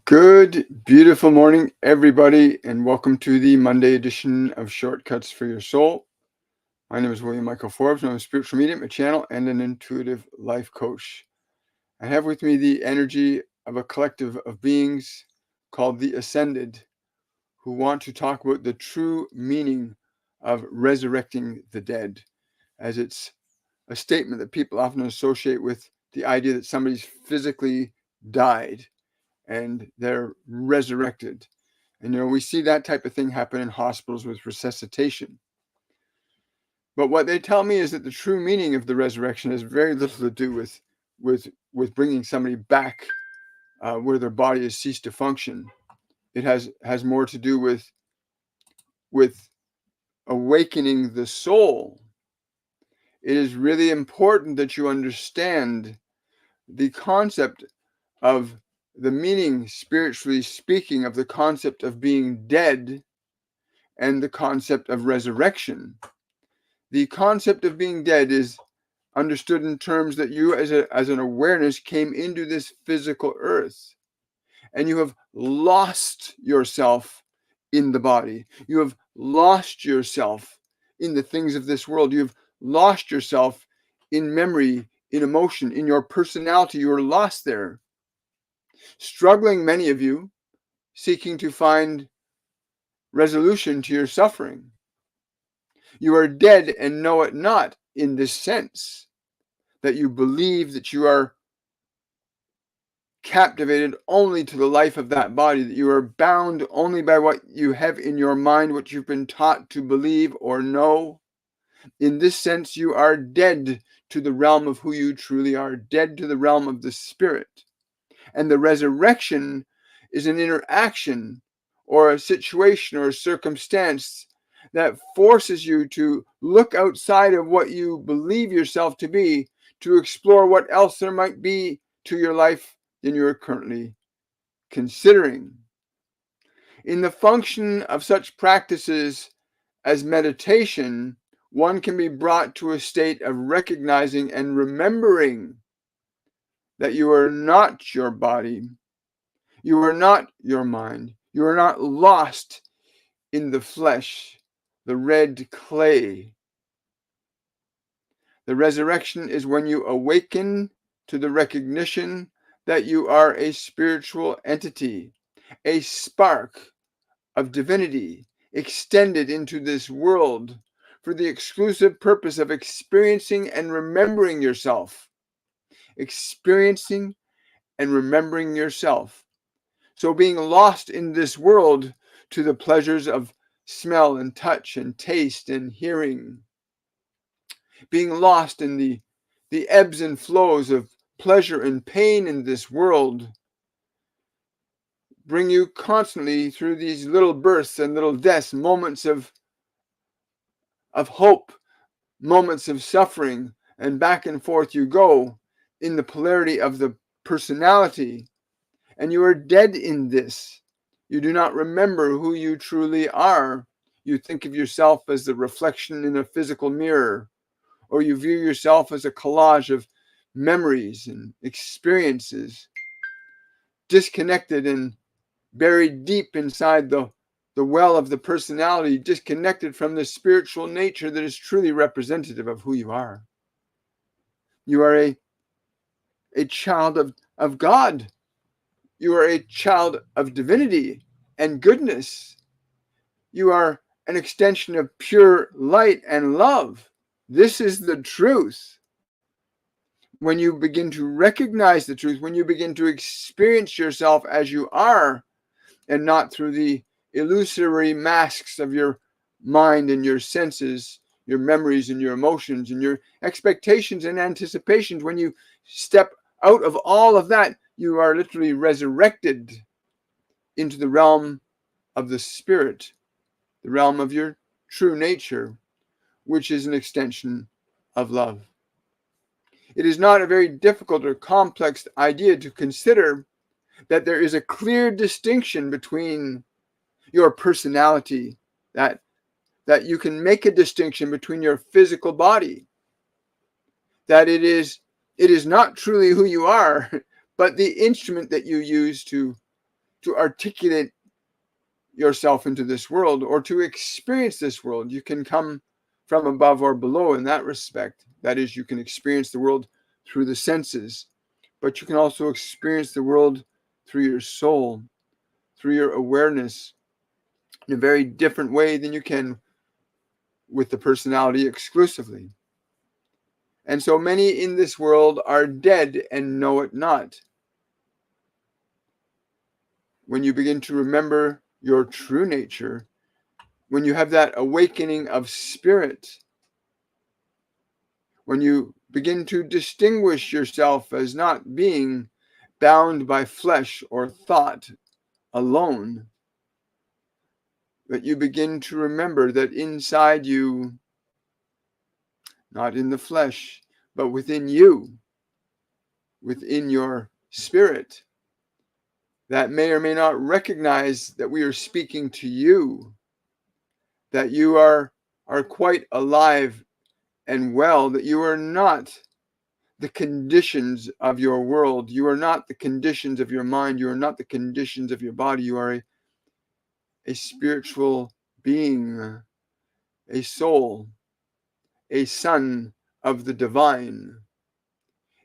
Good, beautiful morning, everybody, and welcome to the Monday edition of Shortcuts for Your Soul. My name is William Michael Forbes. I'm a spiritual medium, a channel, and an intuitive life coach. I have with me the energy of a collective of beings called the Ascended, who want to talk about the true meaning of resurrecting the dead, as it's a statement that people often associate with the idea that somebody's physically died and they're resurrected. And we see that type of thing happen in hospitals with resuscitation. But what they tell me is that the true meaning of the resurrection has very little to do with bringing somebody back where their body has ceased to function. It has more to do with awakening the soul. It is really important that you understand the concept of the meaning, spiritually speaking, of the concept of being dead and the concept of resurrection. The concept of being dead is understood in terms that you as an awareness came into this physical earth and you have lost yourself in the body. You have lost yourself in the things of this world. You have lost yourself in memory, in emotion, in your personality. You are lost there. Struggling, many of you, seeking to find resolution to your suffering. You are dead and know it not, in this sense that you believe that you are captivated only to the life of that body, that you are bound only by what you have in your mind, what you've been taught to believe or know. In this sense, you are dead to the realm of who you truly are, dead to the realm of the spirit. And the resurrection is an interaction or a situation or a circumstance that forces you to look outside of what you believe yourself to be, to explore what else there might be to your life than you are currently considering. In the function of such practices as meditation, one can be brought to a state of recognizing and remembering that you are not your body, you are not your mind, you are not lost in the flesh, the red clay. The resurrection is when you awaken to the recognition that you are a spiritual entity, a spark of divinity extended into this world for the exclusive purpose of experiencing and remembering yourself. Experiencing and remembering yourself. So being lost in this world to the pleasures of smell and touch and taste and hearing, being lost in the ebbs and flows of pleasure and pain in this world, bring you constantly through these little births and little deaths, moments of hope, moments of suffering, and back and forth you go in the polarity of the personality. And you are dead in this. You do not remember who you truly are. You think of yourself as the reflection in a physical mirror, or you view yourself as a collage of memories and experiences, disconnected and buried deep inside the well of the personality, disconnected from the spiritual nature that is truly representative of who you are. You are a child of God. You are a child of divinity and goodness. You are an extension of pure light and love. This is the truth. When you begin to recognize the truth, when you begin to experience yourself as you are, and not through the illusory masks of your mind and your senses, your memories and your emotions and your expectations and anticipations, when you step out of all of that, you are literally resurrected into the realm of the spirit, the realm of your true nature, which is an extension of love. It is not a very difficult or complex idea to consider that there is a clear distinction between your personality, that you can make a distinction between your physical body, that it is not truly who you are, but the instrument that you use to to articulate yourself into this world or to experience this world. You can come from above or below in that respect. That is, you can experience the world through the senses, but you can also experience the world through your soul, through your awareness, in a very different way than you can with the personality exclusively. And so many in this world are dead and know it not. When you begin to remember your true nature, when you have that awakening of spirit, when you begin to distinguish yourself as not being bound by flesh or thought alone, that you begin to remember that inside you, not in the flesh, but within you, within your spirit, that may or may not recognize that we are speaking to you, that you are quite alive and well, that you are not the conditions of your world. You are not the conditions of your mind. You are not the conditions of your body. You are a spiritual being, a soul, a son of the divine.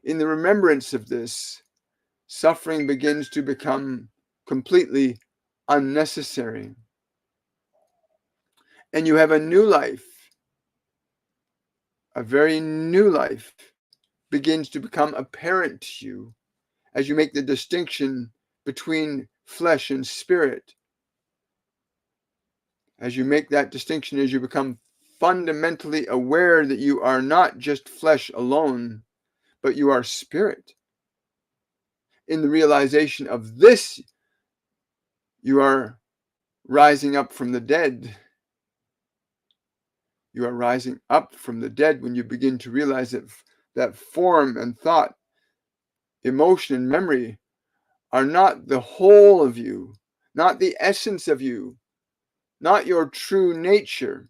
In the remembrance of this, suffering begins to become completely unnecessary. And you have a new life, a very new life begins to become apparent to you as you make the distinction between flesh and spirit. As you make that distinction, as you become fundamentally aware that you are not just flesh alone, but you are spirit. In the realization of this, you are rising up from the dead. You are rising up from the dead when you begin to realize that form and thought, emotion and memory are not the whole of you, not the essence of you, not your true nature,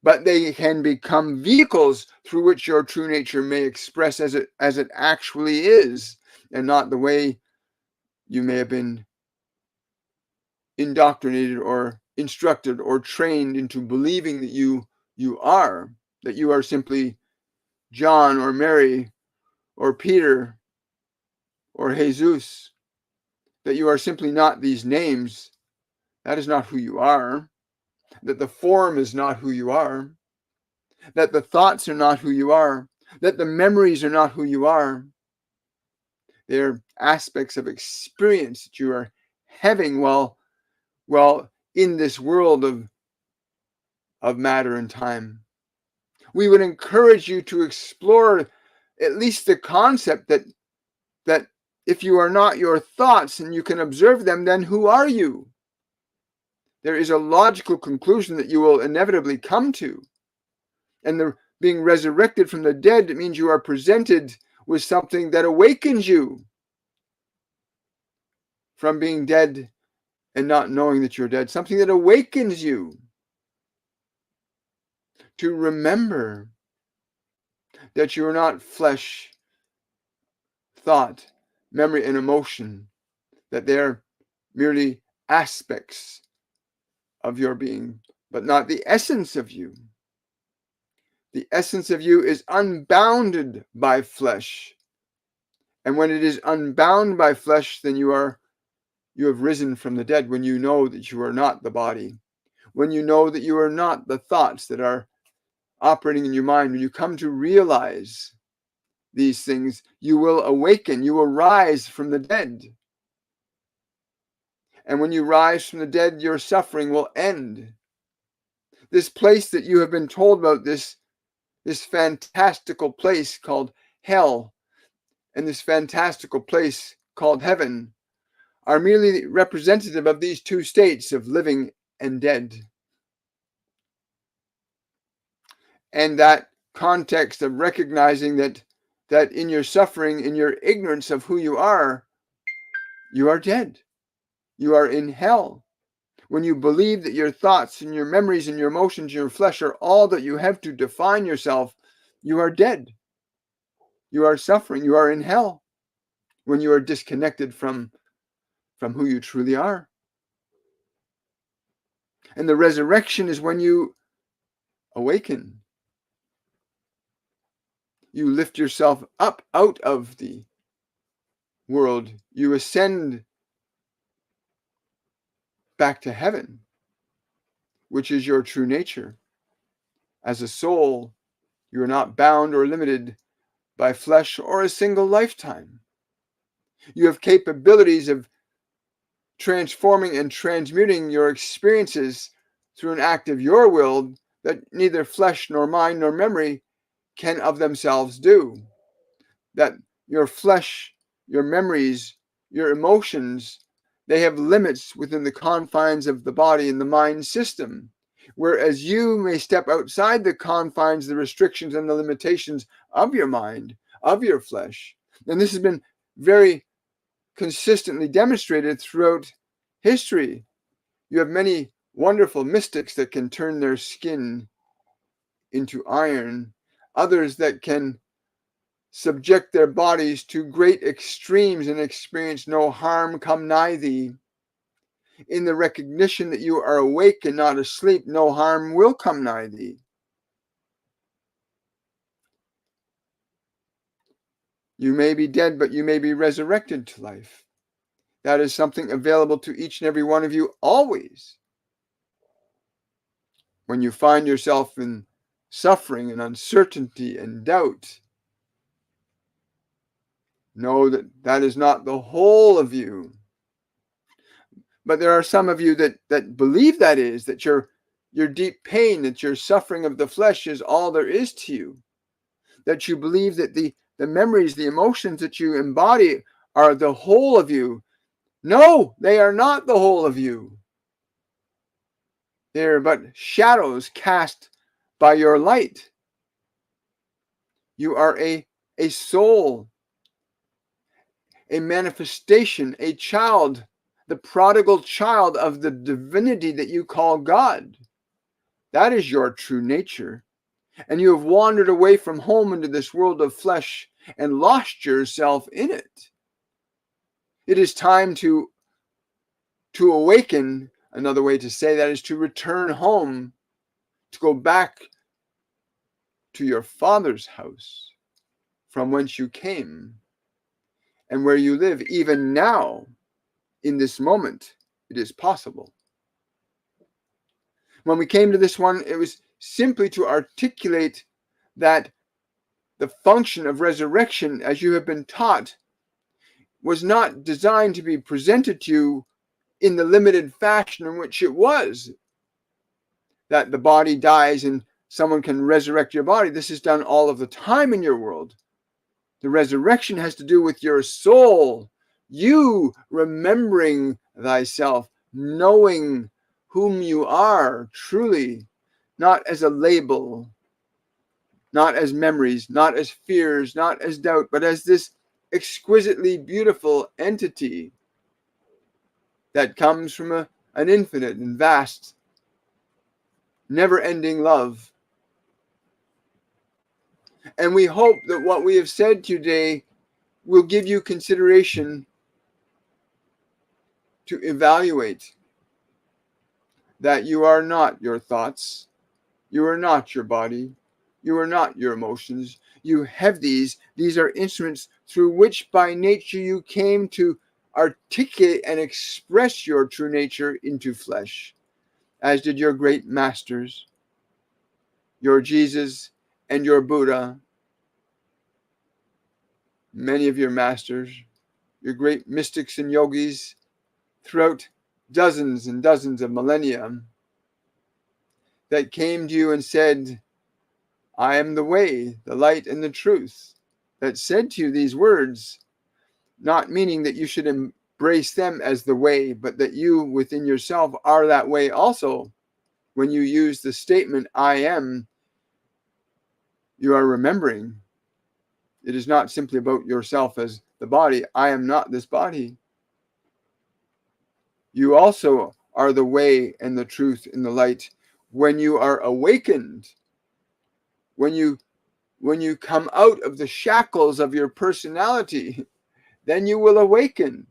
but they can become vehicles through which your true nature may express as it actually is, and not the way you may have been indoctrinated or instructed or trained into believing that you are simply John or Mary or Peter or Jesus, that you are simply not these names. That is not who you are. That the form is not who you are. That the thoughts are not who you are. That the memories are not who you are. They're aspects of experience that you are having while in this world of matter and time. We would encourage you to explore at least the concept that if you are not your thoughts and you can observe them, then who are you? There is a logical conclusion that you will inevitably come to. And the being resurrected from the dead, it means you are presented with something that awakens you from being dead and not knowing that you're dead. Something that awakens you to remember that you are not flesh, thought, memory, and emotion, that they're merely aspects of your being, but not the essence of you. The essence of you is unbounded by flesh. And when it is unbound by flesh, then you have risen from the dead, when you know that you are not the body, when you know that you are not the thoughts that are operating in your mind. When you come to realize these things, you will awaken, you will rise from the dead. And when you rise from the dead, your suffering will end. This place that you have been told about, this fantastical place called hell, and this fantastical place called heaven, are merely representative of these two states of living and dead. And that context of recognizing that in your suffering, in your ignorance of who you are dead. You are in hell. When you believe that your thoughts and your memories and your emotions and your flesh are all that you have to define yourself, you are dead. You are suffering. You are in hell when you are disconnected from from who you truly are. And the resurrection is when you awaken. You lift yourself up out of the world. You ascend back to heaven, which is your true nature. As a soul, you are not bound or limited by flesh or a single lifetime. You have capabilities of transforming and transmuting your experiences through an act of your will that neither flesh nor mind nor memory can of themselves do. That your flesh, your memories, your emotions, they have limits within the confines of the body and the mind system. Whereas you may step outside the confines, the restrictions and the limitations of your mind, of your flesh. And this has been very consistently demonstrated throughout history. You have many wonderful mystics that can turn their skin into iron, others that can subject their bodies to great extremes and experience no harm come nigh thee. In the recognition that you are awake and not asleep, no harm will come nigh thee. You may be dead, but you may be resurrected to life. That is something available to each and every one of you always. When you find yourself in suffering and uncertainty and doubt, know that that is not the whole of you. But there are some of you that believe that is, that your deep pain, that your suffering of the flesh is all there is to you. That you believe that the memories, the emotions that you embody are the whole of you. No, they are not the whole of you. They are but shadows cast by your light. You are a soul, a manifestation, a child, the prodigal child of the divinity that you call God. That is your true nature. And you have wandered away from home into this world of flesh and lost yourself in it. It is time to awaken. Another way to say that is to return home, to go back to your Father's house from whence you came and where you live. Even now, in this moment, it is possible. When we came to this one, it was simply to articulate that the function of resurrection, as you have been taught, was not designed to be presented to you in the limited fashion in which it was. That the body dies and someone can resurrect your body. This is done all of the time in your world. The resurrection has to do with your soul, you remembering thyself, knowing whom you are truly, not as a label, not as memories, not as fears, not as doubt, but as this exquisitely beautiful entity that comes from an infinite and vast, never-ending love. And we hope that what we have said today will give you consideration to evaluate that you are not your thoughts, you are not your body, you are not your emotions. You have these. These are instruments through which by nature you came to articulate and express your true nature into flesh, as did your great masters, your Jesus and your Buddha, many of your masters, your great mystics and yogis throughout dozens and dozens of millennia that came to you and said, I am the way, the light, and the truth, that said to you these words, not meaning that you should embrace them as the way, but that you within yourself are that way also. When you use the statement, I am, you are remembering. It is not simply about yourself as the body. I am not this body. You also are the way and the truth and the light. When you are awakened, when you come out of the shackles of your personality, then you will awaken.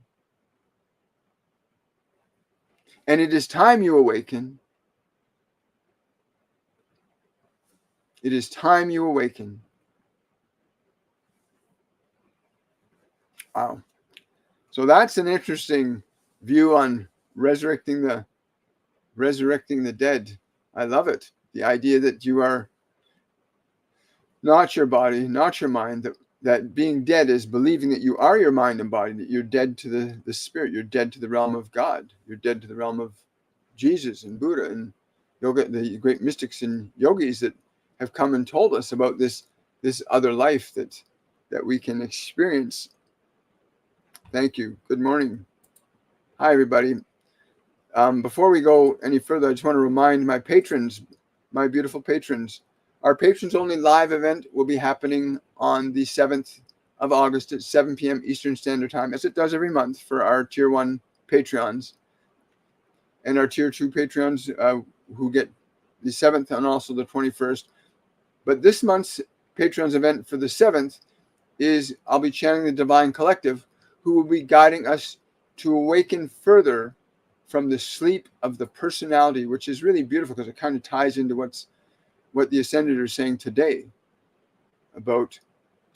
And it is time you awaken. It is time you awaken. Wow. So that's an interesting view on resurrecting the dead. I love it. The idea that you are not your body, not your mind, that being dead is believing that you are your mind and body, that you're dead to the spirit, you're dead to the realm of God, you're dead to the realm of Jesus and Buddha and yoga, the great mystics and yogis that have come and told us about this other life that we can experience. Thank you. Good morning. Hi, everybody. Before we go any further, I just want to remind my patrons, my beautiful patrons, our patrons only live event will be happening on the 7th of August at 7 p.m. Eastern Standard Time, as it does every month for our Tier 1 Patreons. And our Tier 2 Patreons who get the 7th and also the 21st. But this month's Patreons event for the 7th is I'll be channeling the Divine Collective, who will be guiding us to awaken further from the sleep of the personality, which is really beautiful because it kind of ties into what the Ascended are saying today about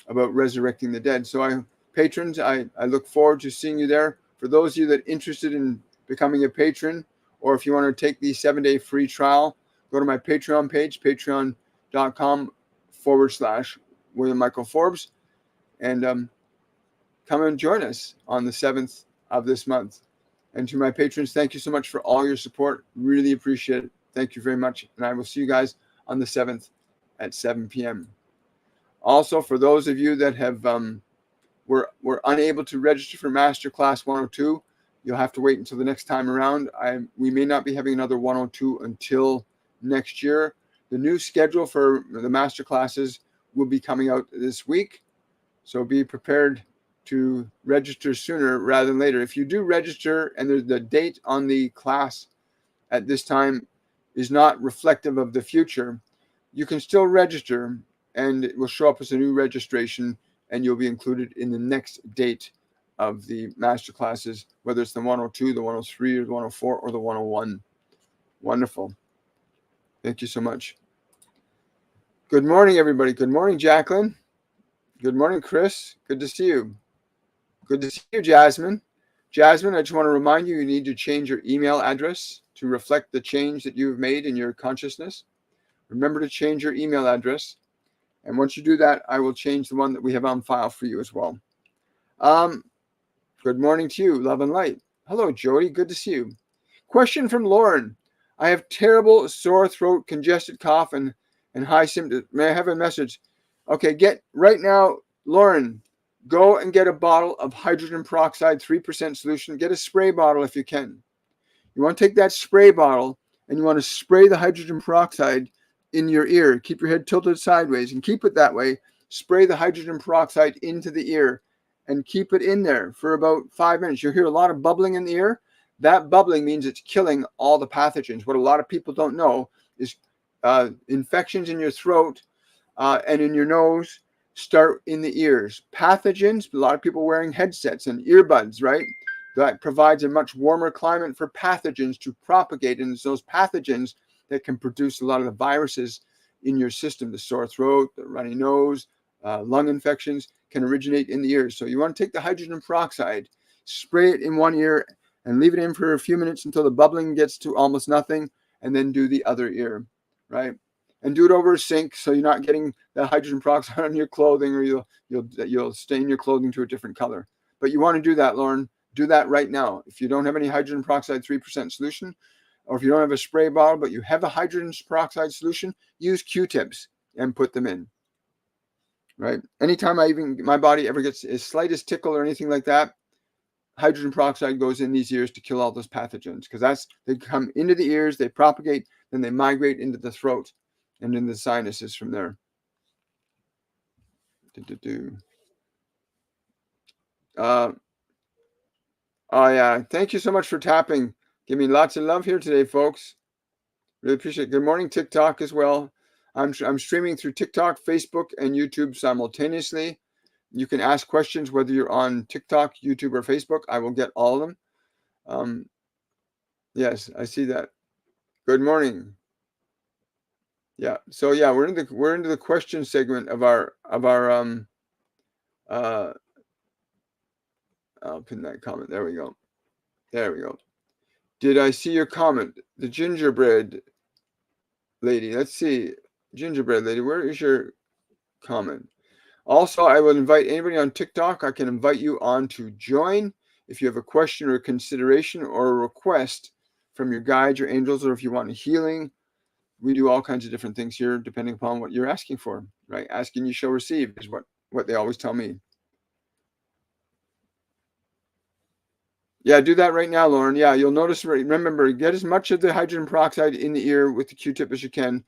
resurrecting the dead. So patrons, I look forward to seeing you there. For those of you that are interested in becoming a patron, or if you want to take the 7-day free trial, go to my Patreon page, patreon.com/William Michael Forbes, and come and join us on the 7th of this month. And to my patrons, thank you so much for all your support. Really appreciate it. Thank you very much. And I will see you guys on the 7th at 7 p.m. Also, for those of you that have were unable to register for Masterclass 102, you'll have to wait until the next time around. We may not be having another 102 until next year. The new schedule for the Masterclasses will be coming out this week. So be prepared to register sooner rather than later. If you do register and the date on the class at this time is not reflective of the future, you can still register and it will show up as a new registration and you'll be included in the next date of the master classes, whether it's the 102, the 103, or the 104, or the 101. Wonderful. Thank you so much. Good morning, everybody. Good morning, Jacqueline. Good morning, Chris. Good to see you. Good to see you, Jasmine. Jasmine, I just want to remind you, you need to change your email address to reflect the change that you've made in your consciousness. Remember to change your email address. And once you do that, I will change the one that we have on file for you as well. Good morning to you, love and light. Hello, Jody. Good to see you. Question from Lauren. I have terrible sore throat, congested cough, and high symptoms. May I have a message? Okay, get right now, Lauren, go and get a bottle of hydrogen peroxide 3% solution. Get a spray bottle if you can. You want to take that spray bottle and you want to spray the hydrogen peroxide in your ear. Keep your head tilted sideways and keep it that way. Spray the hydrogen peroxide into the ear and keep it in there for about 5 minutes. You'll hear a lot of bubbling in the ear. That bubbling means it's killing all the pathogens. What a lot of people don't know is infections in your throat and in your nose start in the ears. Pathogens, a lot of people wearing headsets and earbuds, right? That provides a much warmer climate for pathogens to propagate. And it's those pathogens that can produce a lot of the viruses in your system. The sore throat, the runny nose, lung infections can originate in the ears. So you want to take the hydrogen peroxide, spray it in one ear, and leave it in for a few minutes until the bubbling gets to almost nothing, and then do the other ear, right? And do it over a sink so you're not getting the hydrogen peroxide on your clothing, or you'll stain your clothing to a different color. But you want to do that, Lauren. Do that right now. If you don't have any hydrogen peroxide 3% solution, or if you don't have a spray bottle, but you have a hydrogen peroxide solution, use Q-tips and put them in, right? Anytime my body ever gets as slightest tickle or anything like that, hydrogen peroxide goes in these ears to kill all those pathogens, because they come into the ears, they propagate, then they migrate into the throat and in the sinuses from there. Oh yeah, thank you so much for tapping. Give me lots of love here today, folks. Really appreciate it. Good morning, TikTok as well. I'm streaming through TikTok, Facebook, and YouTube simultaneously. You can ask questions whether you're on TikTok, YouTube, or Facebook. I will get all of them. Yes, I see that. Good morning. Yeah. So yeah, we're into the question segment of our uh I'll pin that comment. There we go. There we go. Did I see your comment? The gingerbread lady. Let's see. Gingerbread lady, where is your comment? Also, I will invite anybody on TikTok. I can invite you on to join if you have a question or a consideration or a request from your guides or angels, or if you want a healing. We do all kinds of different things here depending upon what you're asking for, right? Asking you shall receive is what they always tell me. Yeah, do that right now, Lauren. Yeah, you'll notice, remember, get as much of the hydrogen peroxide in the ear with the Q-tip as you can.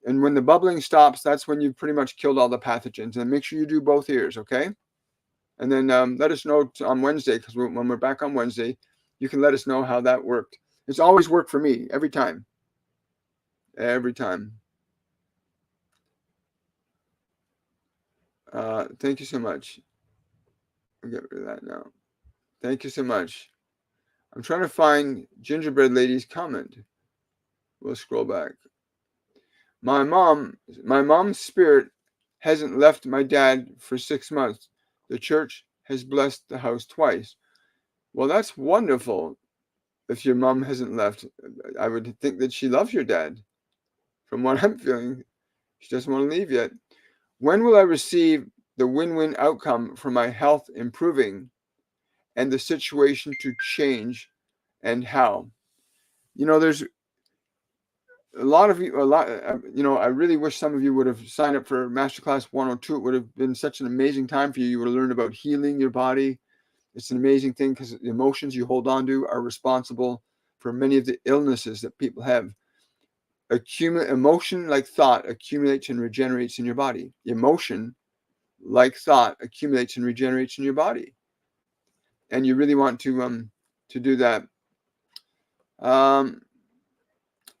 And when the bubbling stops, that's when you've pretty much killed all the pathogens. And make sure you do both ears, okay? And then let us know on Wednesday, because when we're back on Wednesday, you can let us know how that worked. It's always worked for me, every time. Every time. Thank you so much. I'll get rid of that now. Thank you so much. I'm trying to find Gingerbread Lady's comment. We'll scroll back. My mom's spirit hasn't left my dad for 6 months. The church has blessed the house twice. Well, that's wonderful. If your mom hasn't left, I would think that she loves your dad. From what I'm feeling, she doesn't want to leave yet. When will I receive the win-win outcome for my health improving and the situation to change, and how? There's a lot of you, I really wish some of you would have signed up for Masterclass 102. It would have been such an amazing time for you. You would have learned about healing your body. It's an amazing thing because the emotions you hold on to are responsible for many of the illnesses that people have. Emotion, like thought, accumulates and regenerates in your body. Emotion, like thought, accumulates and regenerates in your body. And you really want to do that.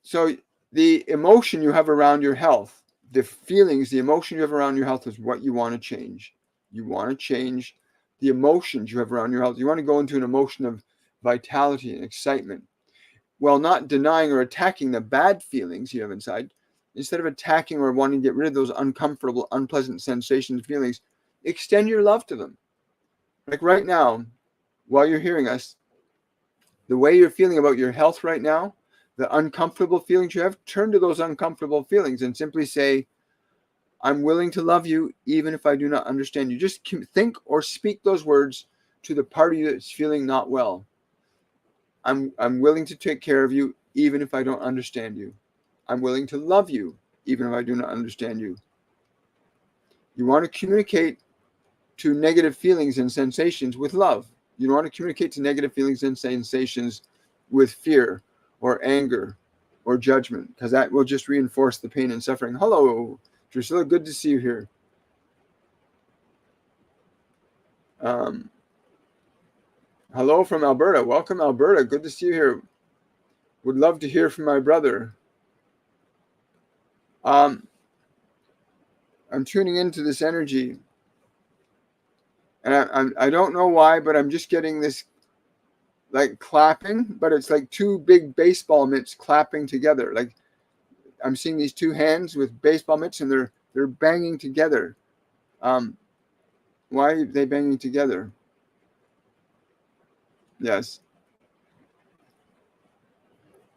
So the emotion you have around your health, the feelings, the emotion you have around your health is what you want to change. You want to change the emotions you have around your health. You want to go into an emotion of vitality and excitement, while not denying or attacking the bad feelings you have inside. Instead of attacking or wanting to get rid of those uncomfortable, unpleasant sensations, feelings, extend your love to them. Like right now, while you're hearing us, the way you're feeling about your health right now, the uncomfortable feelings you have, turn to those uncomfortable feelings and simply say, I'm willing to love you even if I do not understand you. Just think or speak those words to the part of you that's feeling not well. I'm willing to take care of you even if I don't understand you. I'm willing to love you even if I do not understand you. You want to communicate to negative feelings and sensations with love. You don't want to communicate to negative feelings and sensations with fear or anger or judgment, because that will just reinforce the pain and suffering. Hello, Drusilla, good to see you here. Hello from Alberta. Welcome, Alberta. Good to see you here. Would love to hear from my brother. I'm tuning into this energy, and I don't know why, but I'm just getting this like clapping, but it's like two big baseball mitts clapping together. Like I'm seeing these two hands with baseball mitts, and they're banging together. Why are they banging together? Yes.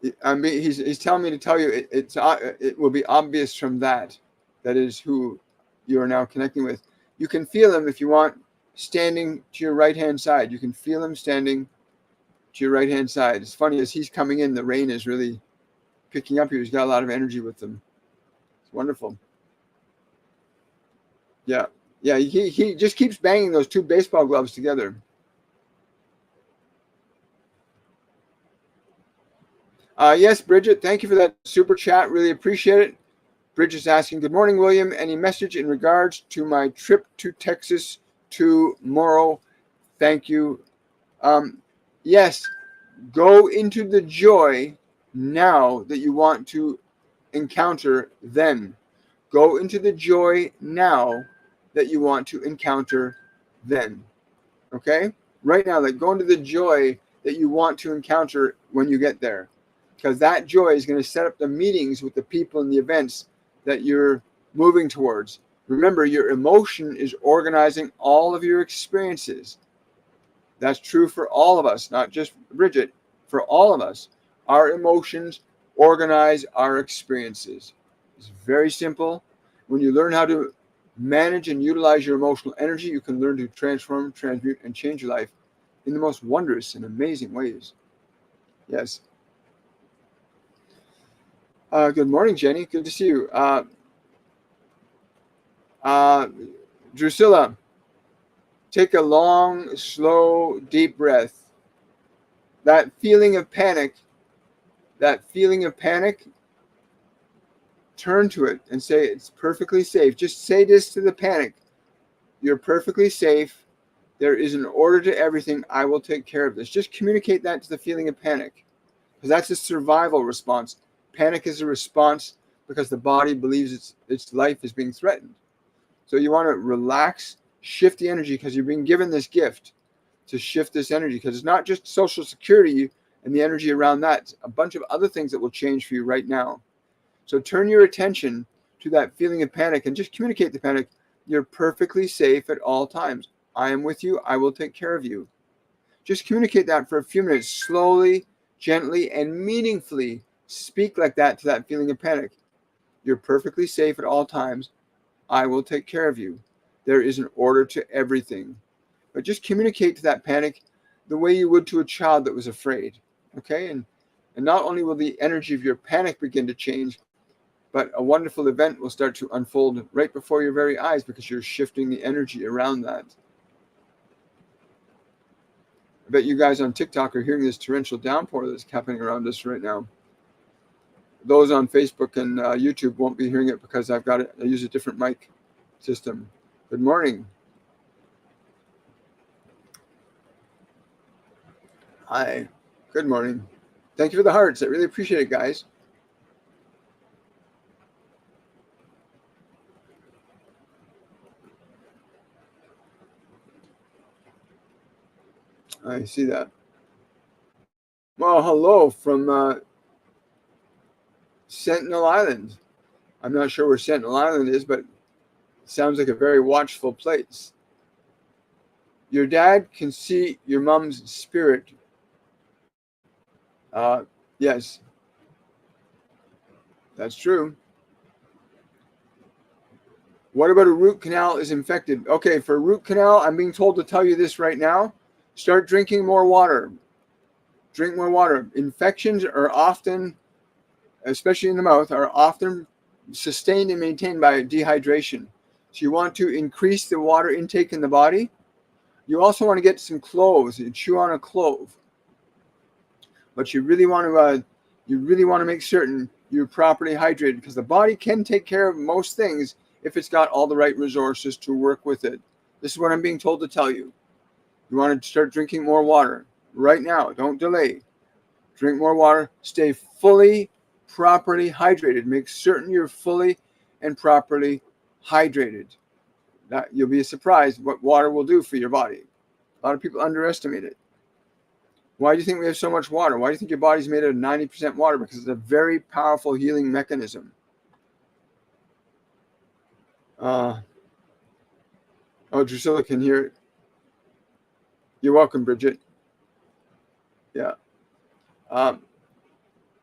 He's telling me to tell you it will be obvious from that is who you are now connecting with. You can feel him if you want standing to your right hand side. You can feel him standing to your right hand side. It's funny, as he's coming in, the rain is really picking up here. He's got a lot of energy with him. It's wonderful. Yeah. He just keeps banging those two baseball gloves together. Yes, Bridget, thank you for that super chat. Really appreciate it. Bridget's asking, good morning, William. Any message in regards to my trip to Texas tomorrow? Thank you. Yes, go into the joy now that you want to encounter then. Go into the joy now that you want to encounter then. Okay? Right now, like go into the joy that you want to encounter when you get there, because that joy is going to set up the meetings with the people and the events that you're moving towards. Remember, your emotion is organizing all of your experiences. That's true for all of us, not just Bridget. For all of us, our emotions organize our experiences. It's very simple. When you learn how to manage and utilize your emotional energy, you can learn to transform, transmute, and change your life in the most wondrous and amazing ways. Yes. Good morning, Jenny. Good to see you. Drusilla, take a long, slow, deep breath. That feeling of panic, turn to it and say it's perfectly safe. Just say this to the panic. You're perfectly safe. There is an order to everything. I will take care of this. Just communicate that to the feeling of panic, because that's a survival response. Panic is a response because the body believes its life is being threatened. So you want to relax, shift the energy, because you're being given this gift to shift this energy, because it's not just Social Security and the energy around that. It's a bunch of other things that will change for you right now. So turn your attention to that feeling of panic and just communicate the panic. You're perfectly safe at all times. I am with you. I will take care of you. Just communicate that for a few minutes, slowly, gently, and meaningfully. Speak like that to that feeling of panic. You're perfectly safe at all times. I will take care of you. There is an order to everything. But just communicate to that panic the way you would to a child that was afraid. Okay? And not only will the energy of your panic begin to change, but a wonderful event will start to unfold right before your very eyes, because you're shifting the energy around that. I bet you guys on TikTok are hearing this torrential downpour that's happening around us right now. Those on Facebook and YouTube won't be hearing it because I use a different mic system. Good morning. Hi. Good morning. Thank you for the hearts. I really appreciate it, guys. I see that. Well, hello from Sentinel Island. I'm not sure where Sentinel Island is, but it sounds like a very watchful place. Your dad can see your mom's spirit. Yes, that's true. What about a root canal is infected? Okay, for a root canal, I'm being told to tell you this right now. Start drinking more water. Drink more water. Infections are often, especially in the mouth, are often sustained and maintained by dehydration. So you want to increase the water intake in the body. You also want to get some cloves and chew on a clove. But you really want to make certain you're properly hydrated, because the body can take care of most things if it's got all the right resources to work with it. This is what I'm being told to tell you. You want to start drinking more water right now. Don't delay. Drink more water. Stay fully, properly hydrated. Make certain you're fully and properly hydrated. That you'll be surprised what water will do for your body. A lot of people underestimate it. Why do you think we have so much water? Why do you think your body's made of 90% water? Because it's a very powerful healing mechanism. Drusilla can hear it. You're welcome, Bridget. Yeah.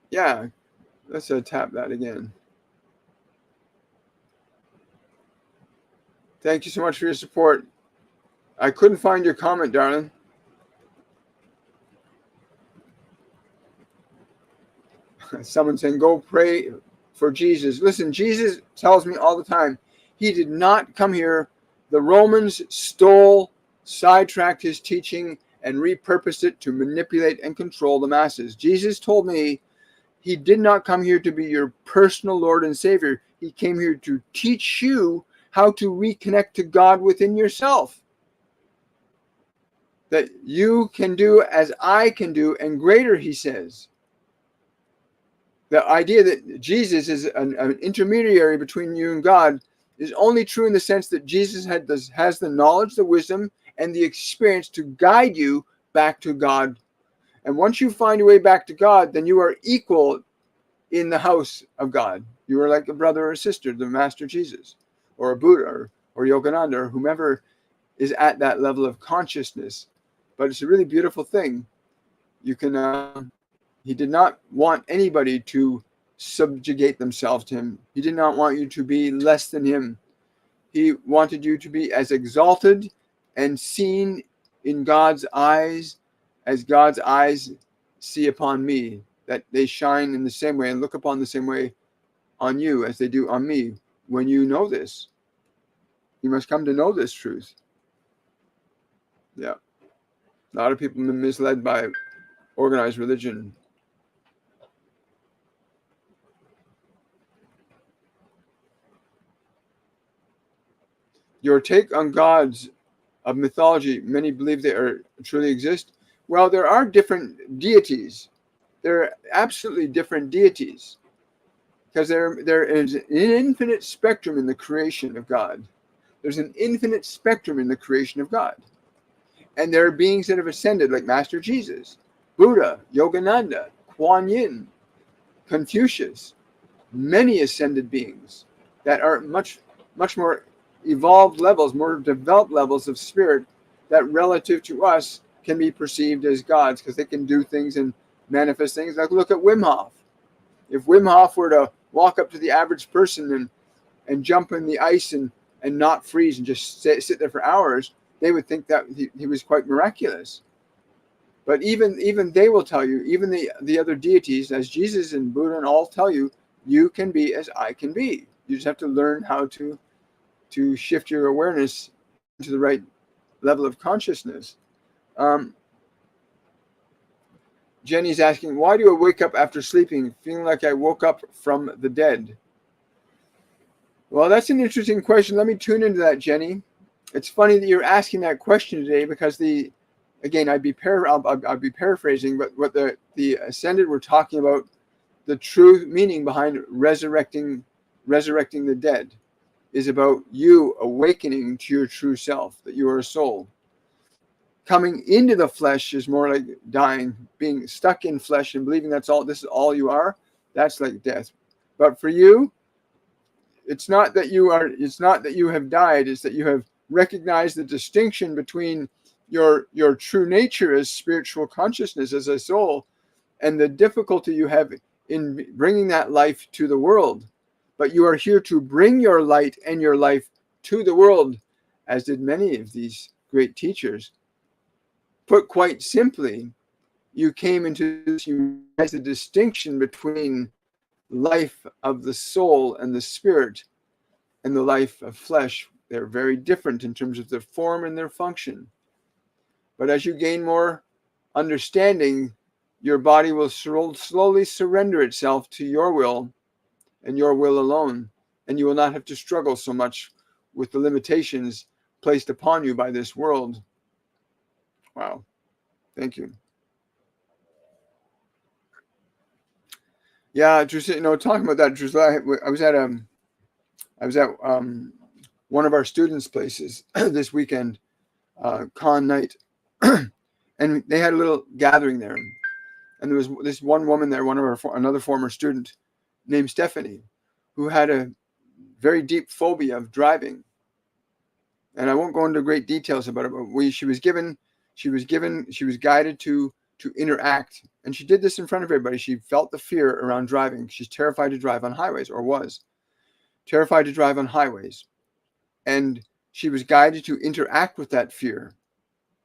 Yeah. Let's tap that again. Thank you so much for your support. I couldn't find your comment, darling. Someone saying, go pray for Jesus. Listen, Jesus tells me all the time, he did not come here. The Romans stole, sidetracked his teaching, and repurposed it to manipulate and control the masses. Jesus told me he did not come here to be your personal Lord and Savior. He came here to teach you how to reconnect to God within yourself. That you can do as I can do, and greater, he says. The idea that Jesus is an intermediary between you and God is only true in the sense that Jesus has the knowledge, the wisdom, and the experience to guide you back to God. And once you find your way back to God, then you are equal in the house of God. You are like a brother or a sister, the Master Jesus, or a Buddha, or Yogananda, or whomever is at that level of consciousness. But it's a really beautiful thing. You can. He did not want anybody to subjugate themselves to him. He did not want you to be less than him. He wanted you to be as exalted and seen in God's eyes as God's eyes see upon me, that they shine in the same way and look upon the same way on you as they do on me. When you know this, you must come to know this truth. Yeah. A lot of people have been misled by organized religion. Your take on gods of mythology, many believe they truly exist. Well, there are different deities. There are absolutely different deities, because there is an infinite spectrum in the creation of God. There's an infinite spectrum in the creation of God. And there are beings that have ascended, like Master Jesus, Buddha, Yogananda, Kuan Yin, Confucius, many ascended beings that are much more evolved levels, more developed levels of spirit that relative to us can be perceived as gods, because they can do things and manifest things. Like, look at Wim Hof. If Wim Hof were to walk up to the average person and jump in the ice and not freeze and just sit there for hours, they would think that he was quite miraculous. But even they will tell you, even the other deities, as Jesus and Buddha and all tell you, you can be as I can be. You just have to learn how to shift your awareness to the right level of consciousness. Jenny's asking, why do I wake up after sleeping feeling like I woke up from the dead? Well, that's an interesting question. Let me tune into that, Jenny. It's funny that you're asking that question today, because I'll be paraphrasing, but what the ascended were talking about, the true meaning behind resurrecting the dead is about you awakening to your true self, that you are a soul. Coming into the flesh is more like dying, being stuck in flesh and believing this is all you are. That's like death. But for you, it's not that you have died, it's that you have recognized the distinction between your true nature as spiritual consciousness, as a soul, and the difficulty you have in bringing that life to the world. But you are here to bring your light and your life to the world, as did many of these great teachers. Put quite simply, you came into this, you realize the distinction between life of the soul and the spirit and the life of flesh. They're very different in terms of their form and their function. But as you gain more understanding, your body will slowly surrender itself to your will and your will alone, and you will not have to struggle so much with the limitations placed upon you by this world. Wow. Thank you. Yeah, Drusilla, talking about that, Drusilla, I was at one of our students' places this weekend, con night, and they had a little gathering there, and there was this one woman there, another former student named Stephanie, who had a very deep phobia of driving. And I won't go into great details about it, but she was guided to interact. And she did this in front of everybody. She felt the fear around driving. She's terrified to drive on highways, or was terrified to drive on highways. And she was guided to interact with that fear.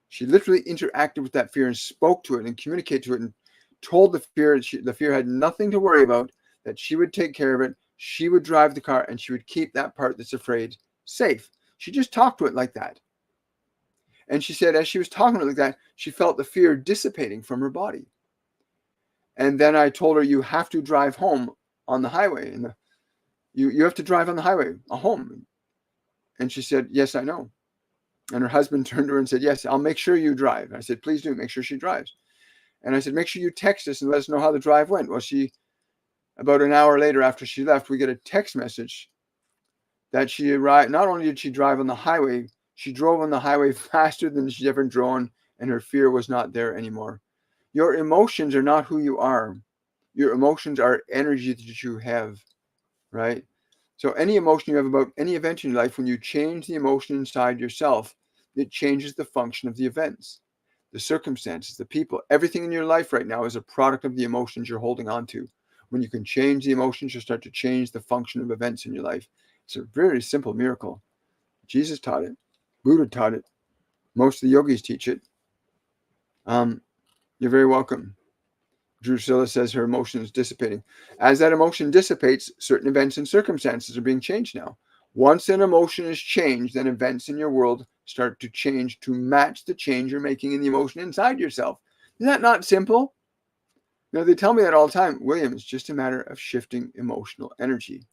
She literally interacted with that fear and spoke to it and communicated to it and told the fear the fear had nothing to worry about, that she would take care of it. She would drive the car, and she would keep that part that's afraid safe. She just talked to it like that. And she said, as she was talking to it like that, she felt the fear dissipating from her body. And then I told her, you have to drive home on the highway. And you have to drive on the highway, home. And she said, yes, I know. And her husband turned to her and said, yes, I'll make sure you drive. And I said, please do, make sure she drives. And I said, make sure you text us and let us know how the drive went. Well, about an hour later after she left, we get a text message that she arrived. Not only did she drive on the highway, she drove on the highway faster than she'd ever driven, and her fear was not there anymore. Your emotions are not who you are. Your emotions are energy that you have, right? So any emotion you have about any event in your life, when you change the emotion inside yourself, it changes the function of the events, the circumstances, the people. Everything in your life right now is a product of the emotions you're holding on to. When you can change the emotions, you start to change the function of events in your life. It's a very simple miracle. Jesus taught it. Buddha taught it. Most of the yogis teach it. You're very welcome. Drusilla says her emotion is dissipating. As that emotion dissipates, certain events and circumstances are being changed now. Once an emotion is changed, then events in your world start to change to match the change you're making in the emotion inside yourself. Is that not simple? They tell me that all the time. William, it's just a matter of shifting emotional energy,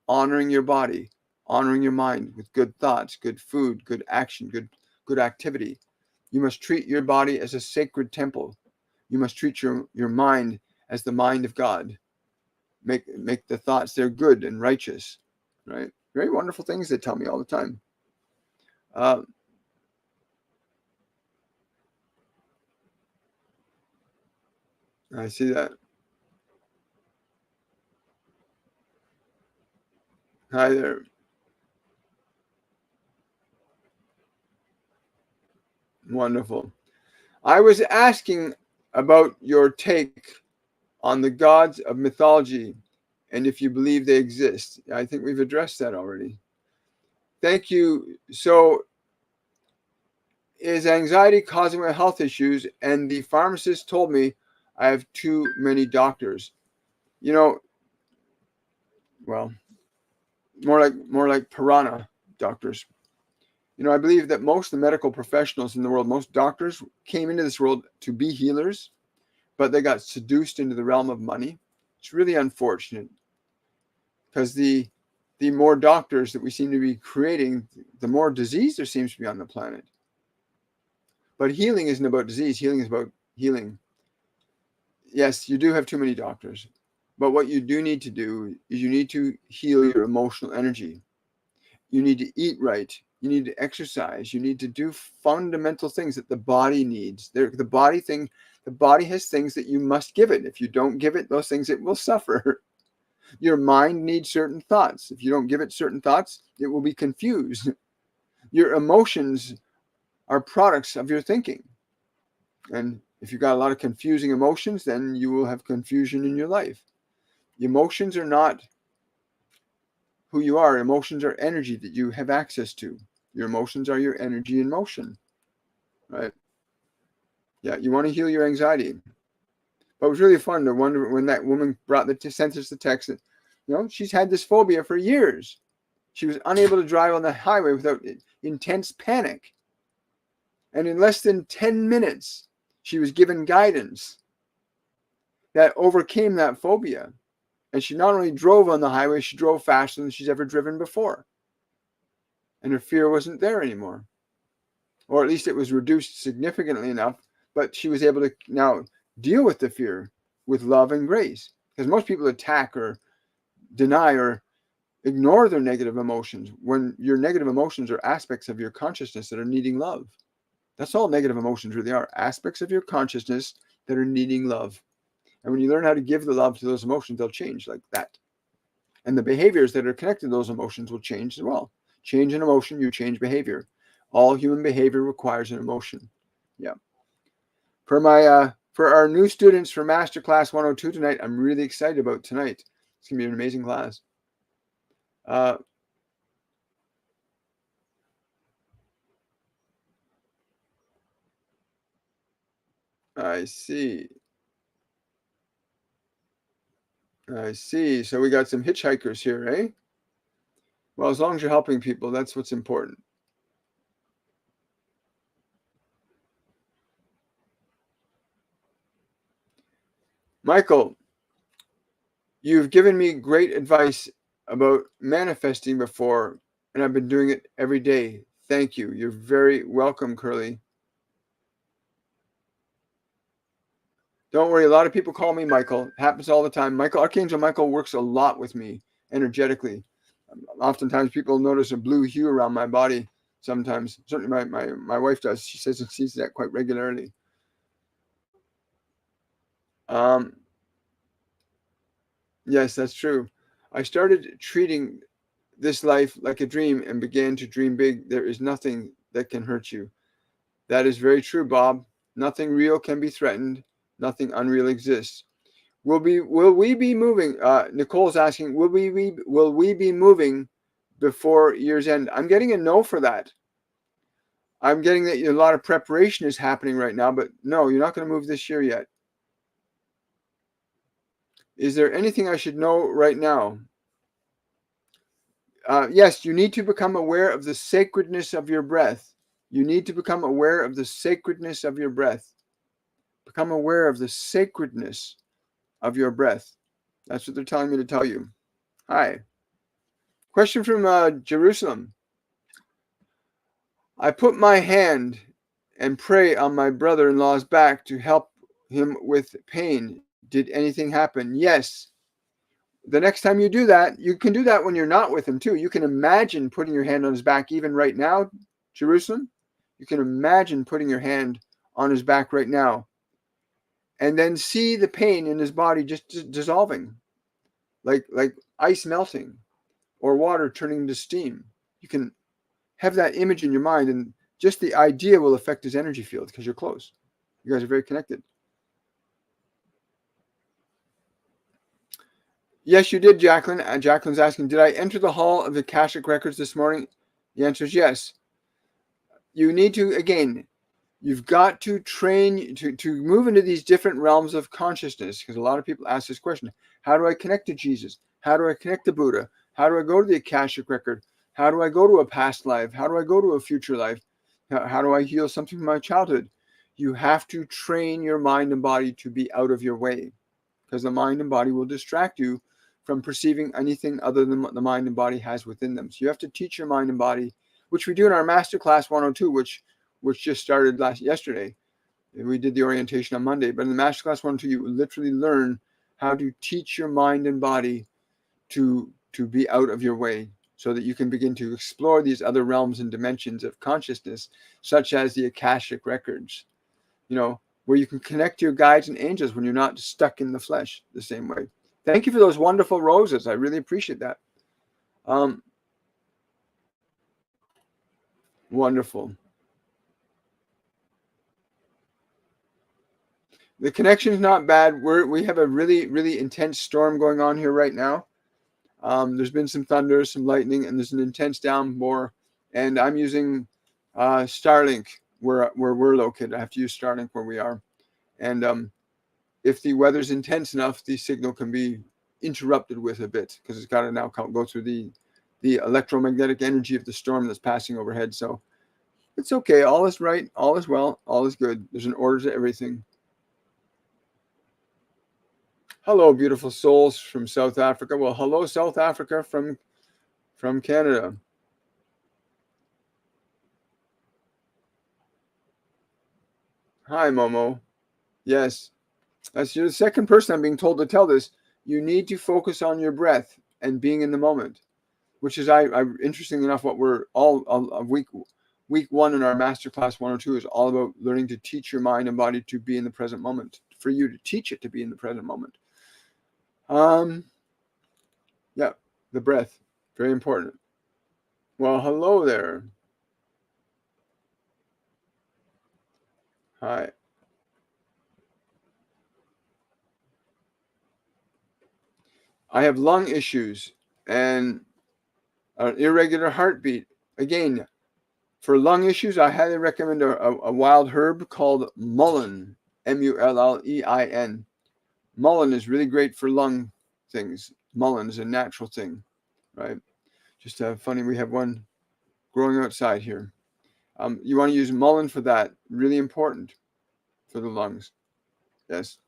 honoring your body, honoring your mind with good thoughts, good food, good action, good activity. You must treat your body as a sacred temple. You must treat your mind as the mind of God. Make the thoughts there good and righteous, right? Very wonderful things they tell me all the time. I see that. Hi there. Wonderful. I was asking about your take on the gods of mythology and if you believe they exist. I think we've addressed that already. Thank you. So, is anxiety causing my health issues? And the pharmacist told me I have too many doctors. Well, more like piranha doctors. I believe that most of the medical professionals in the world, most doctors came into this world to be healers, but they got seduced into the realm of money. It's really unfortunate because the more doctors that we seem to be creating, the more disease there seems to be on the planet. But healing isn't about disease. Healing is about healing. Yes, you do have too many doctors, but what you do need to do is you need to heal your emotional energy. You need to eat right. You need to exercise. You need to do fundamental things that the body needs. The body has things that you must give it. If you don't give it those things, it will suffer. Your mind needs certain thoughts. If you don't give it certain thoughts, it will be confused. Your emotions are products of your thinking. And if you've got a lot of confusing emotions, then you will have confusion in your life. Emotions are not who you are. Emotions are energy that you have access to. Your emotions are your energy in motion, right? Yeah, you want to heal your anxiety. But it was really fun to wonder when that woman sent us the text that, she's had this phobia for years. She was unable to drive on the highway without intense panic. And in less than 10 minutes, she was given guidance that overcame that phobia. And she not only drove on the highway, she drove faster than she's ever driven before. And her fear wasn't there anymore. Or at least it was reduced significantly enough, but she was able to now deal with the fear with love and grace. Because most people attack or deny or ignore their negative emotions when your negative emotions are aspects of your consciousness that are needing love. That's all negative emotions really are, aspects of your consciousness that are needing love. And when you learn how to give the love to those emotions, they'll change like that. And the behaviors that are connected to those emotions will change as well. Change an emotion, you change behavior. All human behavior requires an emotion. Yeah. For our new students for Masterclass 102 tonight, I'm really excited about tonight. It's going to be an amazing class. I see. So we got some hitchhikers here, eh? Well, as long as you're helping people, that's what's important. Michael, you've given me great advice about manifesting before, and I've been doing it every day. Thank you. You're very welcome, Curly. Don't worry. A lot of people call me Michael. It happens all the time. Archangel Michael works a lot with me energetically. Oftentimes people notice a blue hue around my body. Sometimes, certainly my wife does. She says she sees that quite regularly. Um, yes, that's true. I started treating this life like a dream and began to dream big. There is nothing that can hurt you. That is very true, Bob. Nothing real can be threatened. Nothing unreal exists. Will we be moving? Nicole's asking, will we be moving before year's end? I'm getting a no for that. I'm getting that a lot of preparation is happening right now, but no, you're not going to move this year yet. Is there anything I should know right now? Yes, you need to become aware of the sacredness of your breath. You need to become aware of the sacredness of your breath. Become aware of the sacredness of your breath. That's what they're telling me to tell you. Hi. Question from Jerusalem. I put my hand and pray on my brother-in-law's back to help him with pain. Did anything happen? Yes. The next time you do that, you can do that when you're not with him too. You can imagine putting your hand on his back even right now, Jerusalem. You can imagine putting your hand on his back right now and then see the pain in his body just dissolving, like ice melting or water turning to steam. You can have that image in your mind, and just the idea will affect his energy field because you're close. You guys are very connected. Yes, you did, Jacqueline. Jacqueline's asking, did I enter the hall of the Akashic Records this morning? The answer is yes. You need to, again, you've got to train to move into these different realms of consciousness, because a lot of people ask this question: how do I connect to Jesus? How do I connect to Buddha? How do I go to the Akashic Record? How do I go to a past life? How do I go to a future life? How do I heal something from my childhood? You have to train your mind and body to be out of your way, because the mind and body will distract you from perceiving anything other than what the mind and body has within them. So you have to teach your mind and body, which we do in our Masterclass 102, which just started yesterday. We did the orientation on Monday, but in the Masterclass 102, you literally learn how to teach your mind and body to be out of your way, so that you can begin to explore these other realms and dimensions of consciousness, such as the Akashic Records, where you can connect to your guides and angels when you're not stuck in the flesh the same way. Thank you for those wonderful roses. I really appreciate that. Wonderful. The connection is not bad. We have a really, really intense storm going on here right now. There's been some thunder, some lightning, and there's an intense downpour. And I'm using Starlink where we're located. I have to use Starlink where we are. And if the weather's intense enough, the signal can be interrupted with a bit, because it's got to now go through the electromagnetic energy of the storm that's passing overhead. So it's okay. All is right. All is well. All is good. There's an order to everything. Hello, beautiful souls from South Africa. Well, hello, South Africa from Canada. Hi, Momo. Yes, that's you're the second person I'm being told to tell this. You need to focus on your breath and being in the moment, which is, interesting enough, what we're all week one in our Masterclass 102 is all about learning to teach your mind and body to be in the present moment, for you to teach it to be in the present moment. Yeah, the breath, very important. Well, hello there. Hi. I have lung issues and an irregular heartbeat. Again, for lung issues, I highly recommend a wild herb called mullein, mullein. Mullein is really great for lung things. Mullein is a natural thing, right? Just funny, we have one growing outside here. You want to use mullein for that. Really important for the lungs. Yes.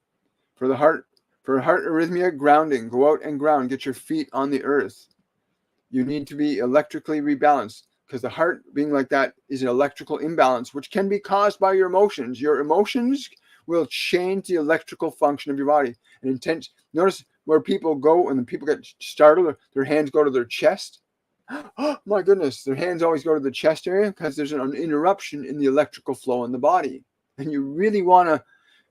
For the heart, for heart arrhythmia, grounding. Go out and ground. Get your feet on the earth. You need to be electrically rebalanced, because the heart being like that is an electrical imbalance, which can be caused by your emotions. Your emotions will change the electrical function of your body. And intense. Notice where people go and people get startled, their hands go to their chest. Oh my goodness, their hands always go to the chest area, because there's an interruption in the electrical flow in the body. And you really want to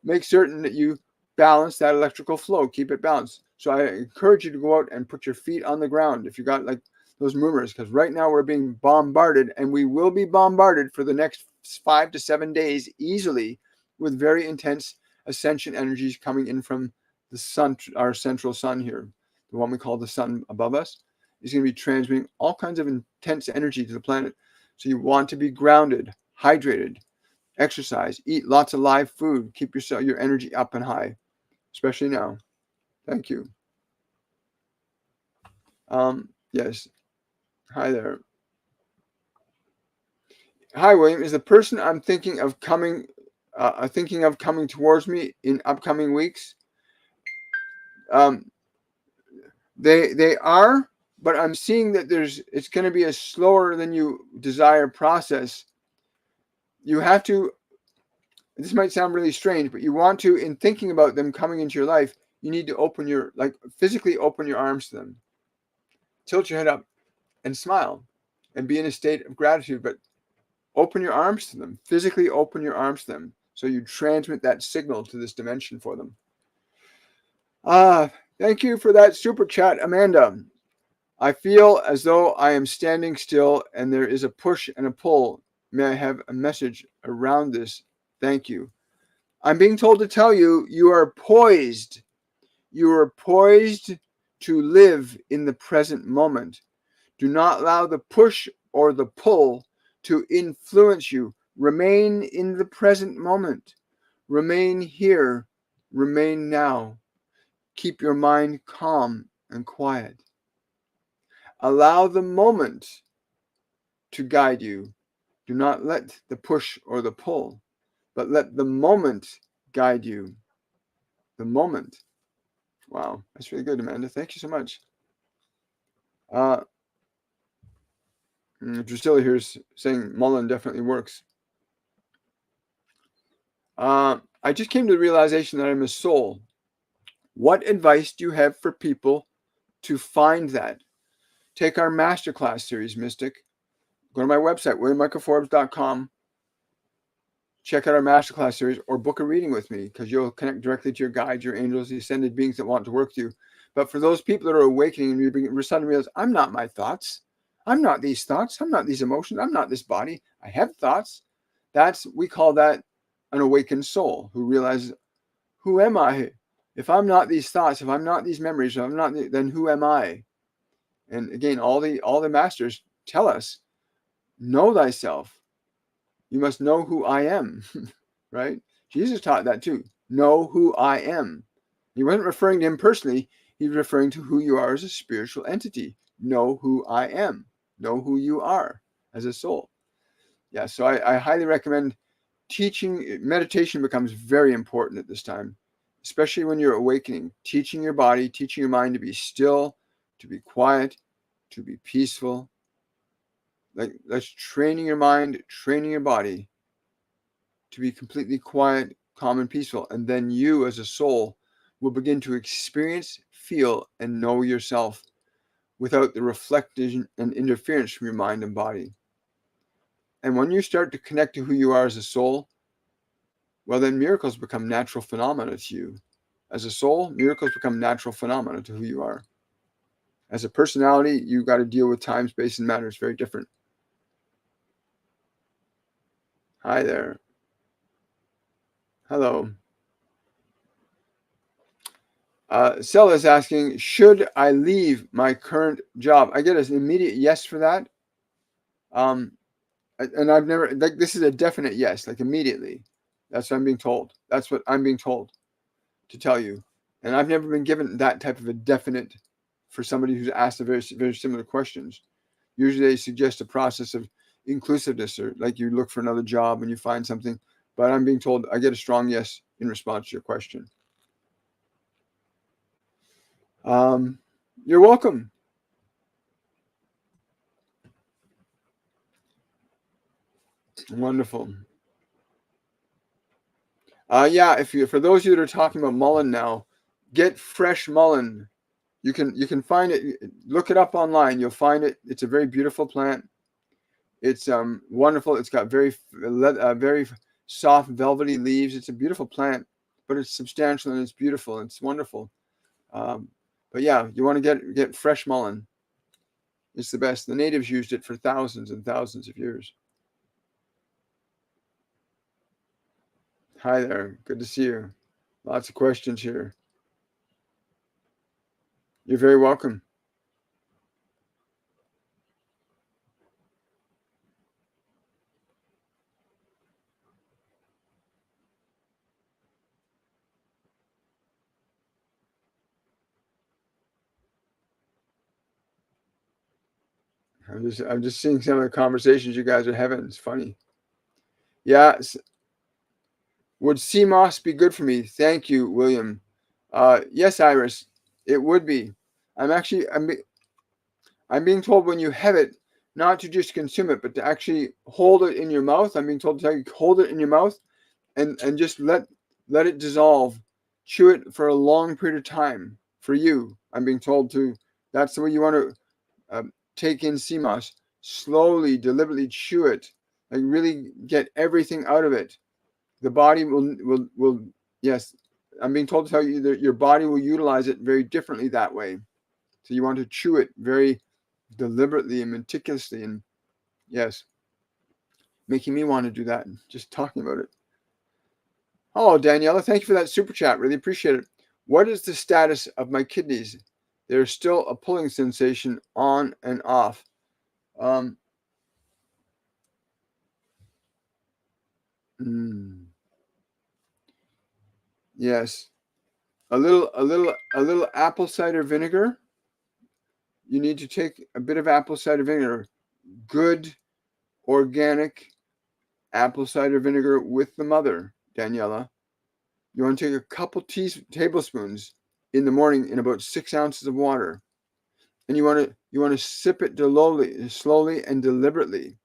make certain that you balance that electrical flow. Keep it balanced. So I encourage you to go out and put your feet on the ground if you got like those movers, because right now we're being bombarded, and we will be bombarded for the next 5 to 7 days easily with very intense ascension energies coming in from the sun, our central sun here, the one we call the sun above us, is going to be transmitting all kinds of intense energy to the planet. So you want to be grounded, hydrated, exercise, eat lots of live food, keep your energy up and high, especially now. Thank you. Yes. Hi there. Hi, William. Is the person I'm thinking of coming towards me in upcoming weeks? They are, but I'm seeing that it's going to be a slower than you desire process. You have to. This might sound really strange, but you want to, in thinking about them coming into your life, you need to physically open your arms to them. Tilt your head up and smile and be in a state of gratitude, but open your arms to them. Physically open your arms to them so you transmit that signal to this dimension for them. Thank you for that super chat, Amanda. I feel as though I am standing still and there is a push and a pull. May I have a message around this? Thank you. I'm being told to tell you, you are poised. You are poised to live in the present moment. Do not allow the push or the pull to influence you. Remain in the present moment. Remain here. Remain now. Keep your mind calm and quiet. Allow the moment to guide you. Do not let the push or the pull, but let the moment guide you. The moment. Wow, that's really good, Amanda. Thank you so much. Drusilla here is saying Mullen definitely works. I just came to the realization that I'm a soul. What advice do you have for people to find that? Take our masterclass series, Mystic. Go to my website, williammichaelforbes.com. Check out our masterclass series or book a reading with me, because you'll connect directly to your guides, your angels, the ascended beings that want to work with you. But for those people that are awakening and you're suddenly realize, I'm not my thoughts. I'm not these thoughts. I'm not these emotions. I'm not this body. I have thoughts. We call that an awakened soul who realizes, who am I? If I'm not these thoughts, if I'm not these memories, if I'm not, then who am I? And again, all the masters tell us, know thyself. You must know who I am, right? Jesus taught that too. Know who I am. He wasn't referring to him personally. He was referring to who you are as a spiritual entity. Know who I am. Know who you are as a soul. Yeah, so I highly recommend teaching. Meditation becomes very important at this time, especially when you're awakening. Teaching your body, teaching your mind to be still, to be quiet, to be peaceful. That's training your mind, training your body to be completely quiet, calm, and peaceful. And then you as a soul will begin to experience, feel, and know yourself without the reflection and interference from your mind and body. And when you start to connect to who you are as a soul, well, then miracles become natural phenomena to you. As a soul, miracles become natural phenomena to who you are. As a personality, you got to deal with time, space, and matter. It's very different. Hi there. Hello. Sella is asking, should I leave my current job? I get an immediate yes for that. And I've never, this is a definite yes, immediately. That's what I'm being told. That's what I'm being told to tell you. And I've never been given that type of a definite for somebody who's asked a very, very similar questions. Usually they suggest a process of inclusiveness, or you look for another job and you find something. But I'm being told I get a strong yes in response to your question. You're welcome. Wonderful. Yeah, for those of you that are talking about mullein now, get fresh mullein. You can find it. Look it up online. You'll find it. It's a very beautiful plant. It's wonderful. It's got very soft velvety leaves. It's a beautiful plant, but it's substantial and it's beautiful and it's wonderful. But yeah, you want to get fresh mullein. It's the best. The natives used it for thousands and thousands of years. Hi there. Good to see you. Lots of questions here. You're very welcome. I'm just seeing some of the conversations you guys are having. It's funny. Yeah. Would sea moss be good for me? Thank you, William. Yes, Iris, it would be. I'm being told when you have it, not to just consume it, but to actually hold it in your mouth. I'm being told to tell you hold it in your mouth and just let it dissolve. Chew it for a long period of time. For you, I'm being told to. That's the way you want to take in sea moss. Slowly, deliberately chew it, like really get everything out of it. The body will yes. I'm being told to tell you that your body will utilize it very differently that way. So you want to chew it very deliberately and meticulously, and yes, making me want to do that and just talking about it. Oh, Daniela, thank you for that super chat. Really appreciate it. What is the status of my kidneys? There's still a pulling sensation on and off. Yes, a little apple cider vinegar. You need to take a bit of apple cider vinegar, good organic apple cider vinegar with the mother, Daniela. You want to take a couple tablespoons in the morning in about 6 ounces of water, and you want to sip it slowly and deliberately.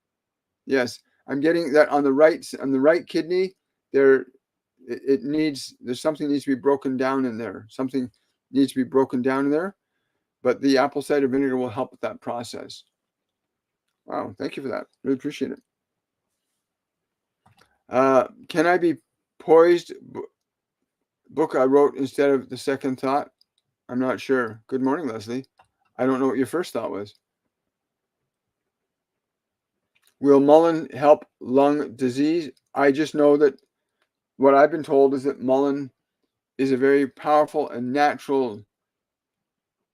Yes, I'm getting that on the right kidney. There's something needs to be broken down in there. Something needs to be broken down in there, but the apple cider vinegar will help with that process. Wow, thank you for that. Really appreciate it. Can I be poised? Book I wrote instead of the second thought. I'm not sure. Good morning, Leslie. I don't know what your first thought was. Will mullein help lung disease? I just know that what I've been told is that mullein is a very powerful and natural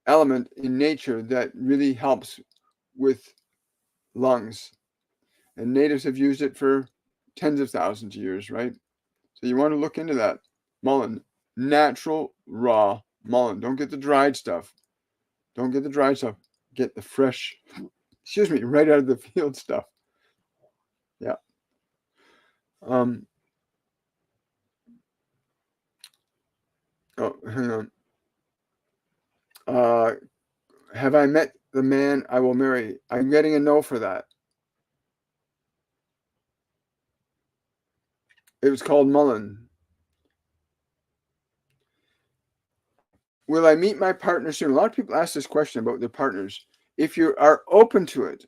element in nature that really helps with lungs. And natives have used it for tens of thousands of years, right? So you want to look into that. Mullein, natural, raw mullein. Don't get the dried stuff. Don't get the dried stuff. Get the fresh, right out of the field stuff. Yeah. Oh, hang on. Have I met the man I will marry? I'm getting a no for that. It was called mullein. Will I meet my partner soon? A lot of people ask this question about their partners. If you are open to it,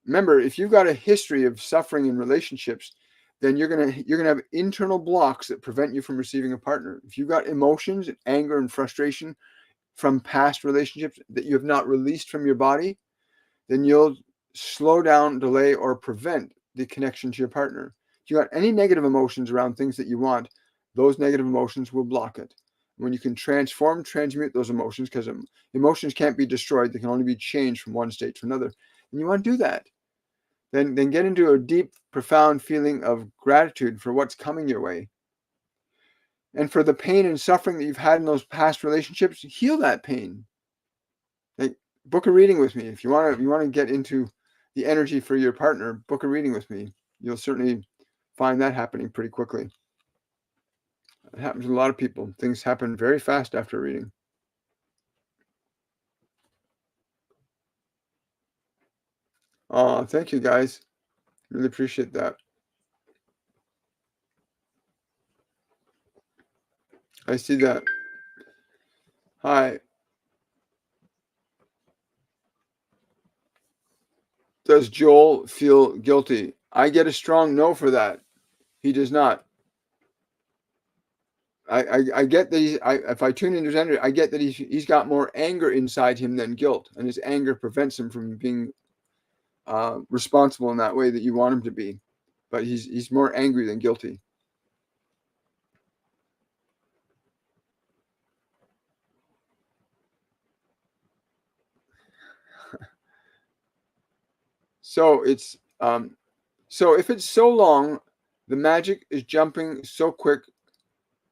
remember, if you've got a history of suffering in relationships, then you're gonna have internal blocks that prevent you from receiving a partner. If you've got emotions, anger, and frustration from past relationships that you have not released from your body, then you'll slow down, delay, or prevent the connection to your partner. If you got any negative emotions around things that you want, those negative emotions will block it. When you can transmute those emotions, because emotions can't be destroyed, they can only be changed from one state to another. And you want to do that. Then get into a deep, profound feeling of gratitude for what's coming your way. And for the pain and suffering that you've had in those past relationships, heal that pain. Like, book a reading with me. If you want to get into the energy for your partner, book a reading with me. You'll certainly find that happening pretty quickly. It happens to a lot of people. Things happen very fast after a reading. Thank you, guys. Really appreciate that. I see that. Hi. Does Joel feel guilty? I get a strong no for that. He does not. I get that if I tune into his energy, I get that he's got more anger inside him than guilt, and his anger prevents him from being responsible in that way that you want him to be. But he's more angry than guilty. So it's so if it's so long, the magic is jumping so quick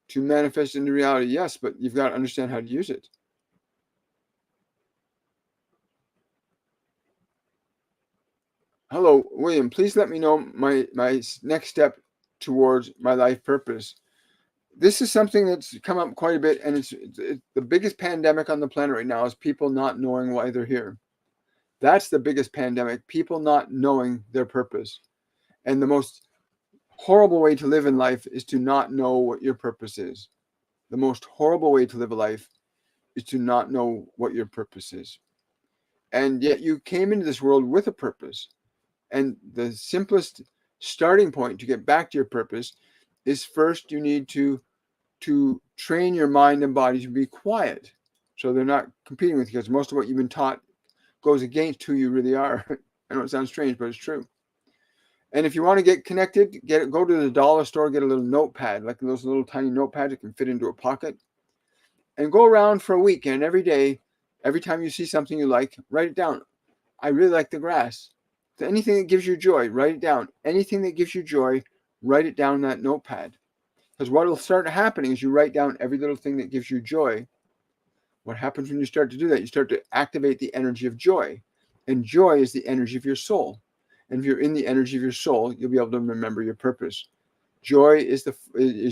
to manifest into reality. Yes, but you've got to understand how to use it. Hello, William. Please let me know my next step towards my life purpose. This is something that's come up quite a bit, and it's the biggest pandemic on the planet right now is people not knowing why they're here. That's the biggest pandemic, people not knowing their purpose. And the most horrible way to live in life is to not know what your purpose is. The most horrible way to live a life is to not know what your purpose is. And yet you came into this world with a purpose. And the simplest starting point to get back to your purpose is first you need to train your mind and body to be quiet. So they're not competing with you, because most of what you've been taught goes against who you really are. I know it sounds strange, but it's true. And if you want to get connected, go to the dollar store, get a little notepad, like those little tiny notepads that can fit into a pocket, and go around for a week. And every day, every time you see something you like, write it down. I really like the grass. So anything that gives you joy, write it down. Anything that gives you joy, write it down in that notepad. Because what will start happening is you write down every little thing that gives you joy. What happens when you start to do that? You start to activate the energy of joy. And joy is the energy of your soul. And if you're in the energy of your soul, you'll be able to remember your purpose. Joy is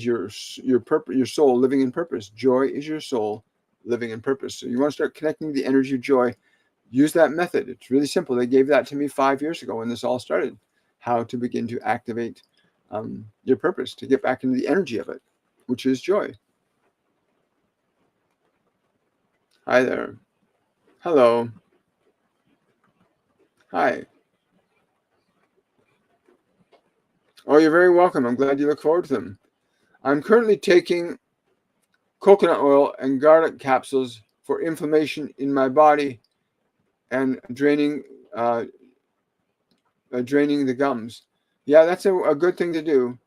your purpose, your soul living in purpose. Joy is your soul living in purpose. So you want to start connecting the energy of joy. Use that method. It's really simple. They gave that to me 5 years ago when this all started. How to begin to activate your purpose, to get back into the energy of it, which is joy. Hi there. Hello. Hi. Oh, you're very welcome. I'm glad you look forward to them. I'm currently taking coconut oil and garlic capsules for inflammation in my body and draining the gums. Yeah, that's a good thing to do.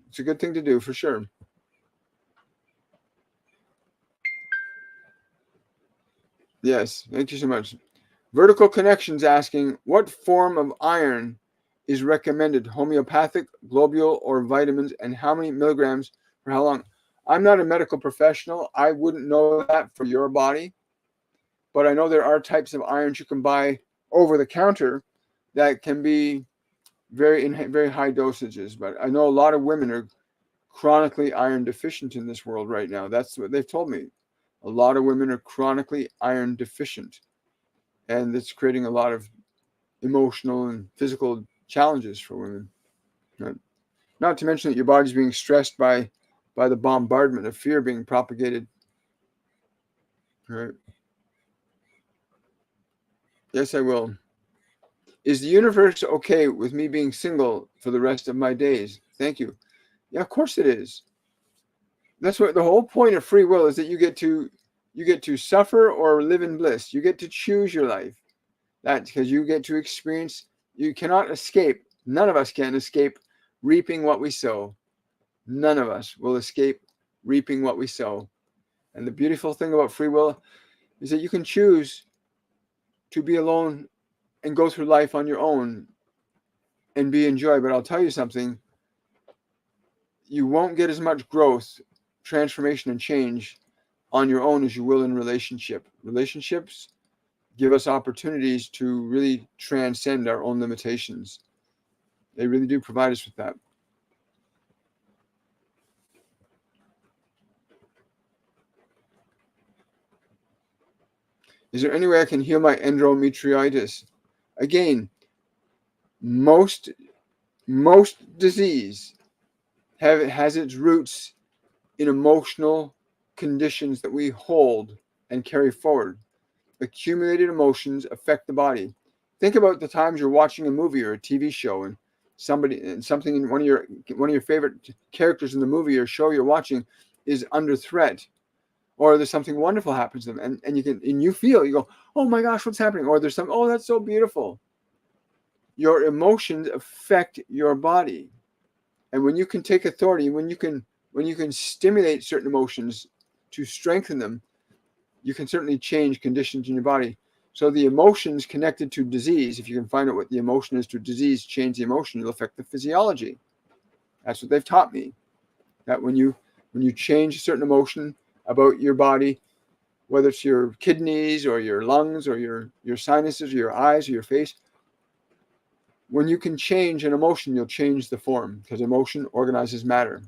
It's a good thing to do for sure. Yes, thank you so much. Vertical Connections asking, what form of iron is recommended? Homeopathic, globule, or vitamins, and how many milligrams for how long? I'm not a medical professional. I wouldn't know that for your body. But I know there are types of irons you can buy over the counter that can be in very high dosages. But I know a lot of women are chronically iron deficient in this world right now. That's what they've told me. A lot of women are chronically iron deficient, and it's creating a lot of emotional and physical challenges for women. Not to mention that your body's being stressed by the bombardment of fear being propagated. Right? Yes, I will. Is the universe okay with me being single for the rest of my days? Thank you. Yeah, of course it is. That's what the whole point of free will is, that you get to suffer or live in bliss. You get to choose your life. That's because you get to experience. You cannot escape. None of us can escape reaping what we sow. None of us will escape reaping what we sow. And the beautiful thing about free will is that you can choose to be alone and go through life on your own and be in joy. But I'll tell you something, you won't get as much growth, transformation, and change on your own as you will in relationship. Relationships give us opportunities to really transcend our own limitations. They really do provide us with that. Is there any way I can heal my endometriosis? Again, most disease has its roots in emotional conditions that we hold and carry forward. Accumulated emotions affect the body. Think about the times you're watching a movie or a TV show, and something in one of your favorite characters in the movie or show you're watching is under threat, or there's something wonderful happens to them, and you go, oh my gosh, what's happening? Or there's oh, that's so beautiful. Your emotions affect your body. And when you can take authority, when you can stimulate certain emotions to strengthen them, you can certainly change conditions in your body. So the emotions connected to disease, if you can find out what the emotion is to disease, change the emotion, it'll affect the physiology. That's what they've taught me. That when you change a certain emotion about your body, whether it's your kidneys or your lungs or your sinuses or your eyes or your face, when you can change an emotion, you'll change the form, because emotion organizes matter.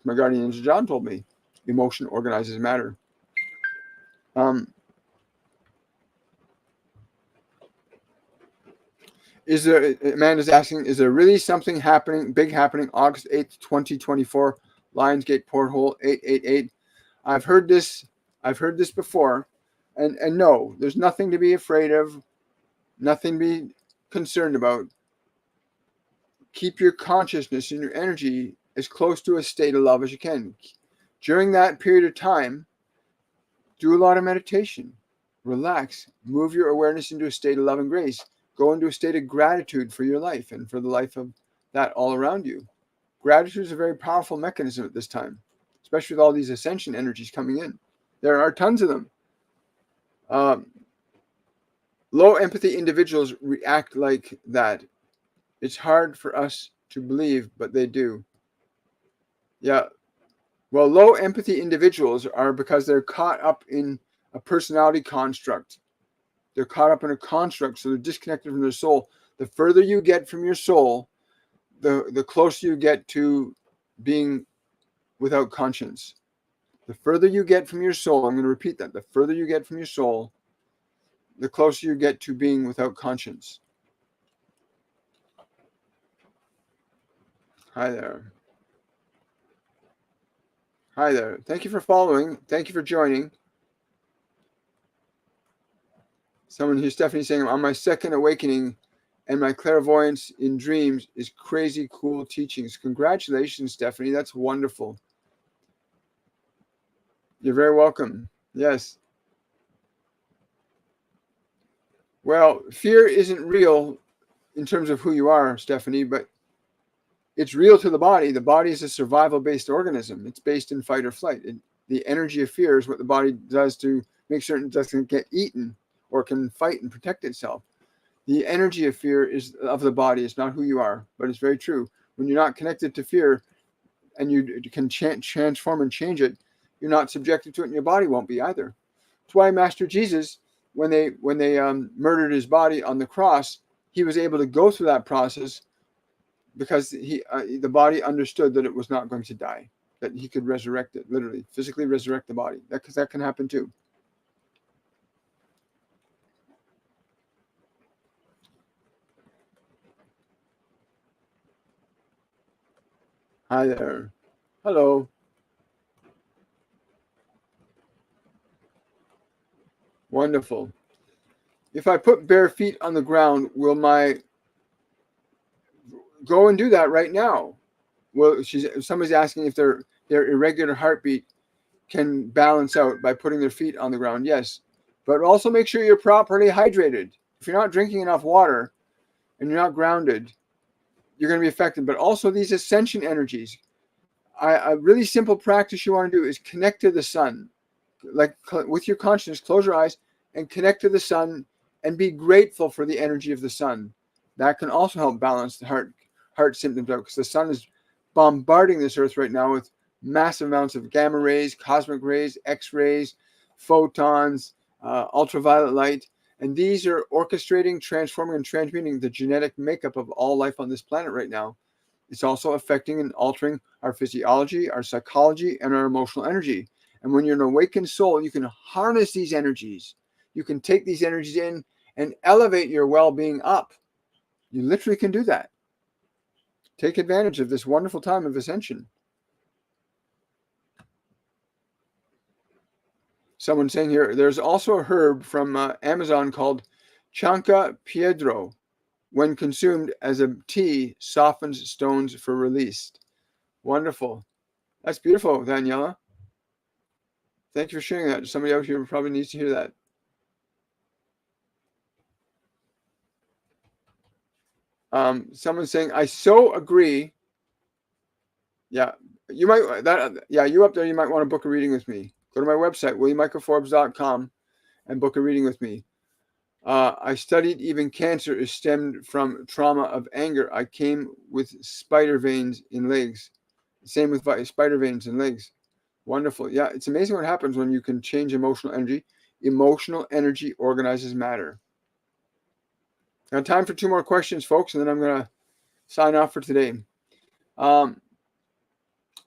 My guardian angel John told me, emotion organizes matter. Amanda's asking, is there really something big happening August 8th, 2024, Lionsgate Porthole 888? I've heard this before, and no, there's nothing to be afraid of, nothing to be concerned about. Keep your consciousness and your energy as close to a state of love as you can. During that period of time, do a lot of meditation, relax, move your awareness into a state of love and grace. Go into a state of gratitude for your life and for the life of that all around you. Gratitude is a very powerful mechanism at this time, especially with all these ascension energies coming in. There are tons of them. Low empathy individuals react like that. It's hard for us to believe, but they do. Yeah. Well, low empathy individuals are because they're caught up in a personality construct. They're caught up in a construct, so they're disconnected from their soul. The further you get from your soul, the closer you get to being without conscience. The further you get from your soul, I'm going to repeat that. The further you get from your soul, the closer you get to being without conscience. Hi there. Hi there. Thank you for following. Thank you for joining. Someone here, Stephanie, saying, I'm on my second awakening, and my clairvoyance in dreams is crazy cool teachings. Congratulations, Stephanie. That's wonderful. You're very welcome. Yes. Well, fear isn't real in terms of who you are, Stephanie, but it's real to the body. The body is a survival-based organism. It's based in fight or flight. The energy of fear is what the body does to make certain it doesn't get eaten or can fight and protect itself. The energy of fear is of the body. It's not who you are, but it's very true. When you're not connected to fear and you can transform and change it, you're not subjected to it, and your body won't be either. That's why Master Jesus, when they murdered his body on the cross, he was able to go through that process because the body understood that it was not going to die, that he could resurrect it, literally, physically resurrect the body. Because that can happen too. Hi there. Hello. Wonderful. If I put bare feet on the ground, will my go and do that right now? Well, somebody's asking if their irregular heartbeat can balance out by putting their feet on the ground. Yes, but also make sure you're properly hydrated. If you're not drinking enough water and you're not grounded, you're going to be affected. But also these ascension energies. A really simple practice you want to do is connect to the sun. Like with your consciousness, close your eyes and connect to the sun and be grateful for the energy of the sun. That can also help balance the heart symptoms out, because the sun is bombarding this earth right now with massive amounts of gamma rays, cosmic rays, X-rays, photons, ultraviolet light. And these are orchestrating, transforming, and transmuting the genetic makeup of all life on this planet right now. It's also affecting and altering our physiology, our psychology, and our emotional energy. And when you're an awakened soul, you can harness these energies. You can take these energies in and elevate your well-being up. You literally can do that. Take advantage of this wonderful time of ascension. Someone saying here, there's also a herb from Amazon called Chanca Piedro. When consumed as a tea, softens stones for release. Wonderful. That's beautiful, Daniela. Thank you for sharing that. Somebody out here probably needs to hear that. Someone's saying, I so agree. Yeah, you might you up there, you might want to book a reading with me. Go to my website, williammichaelforbes.com, and book a reading with me. I studied even cancer is stemmed from trauma of anger. I came with spider veins in legs. Same with spider veins in legs. Wonderful. Yeah, it's amazing what happens when you can change emotional energy. Emotional energy organizes matter. Now, time for 2 more questions, folks, and then I'm going to sign off for today. I'm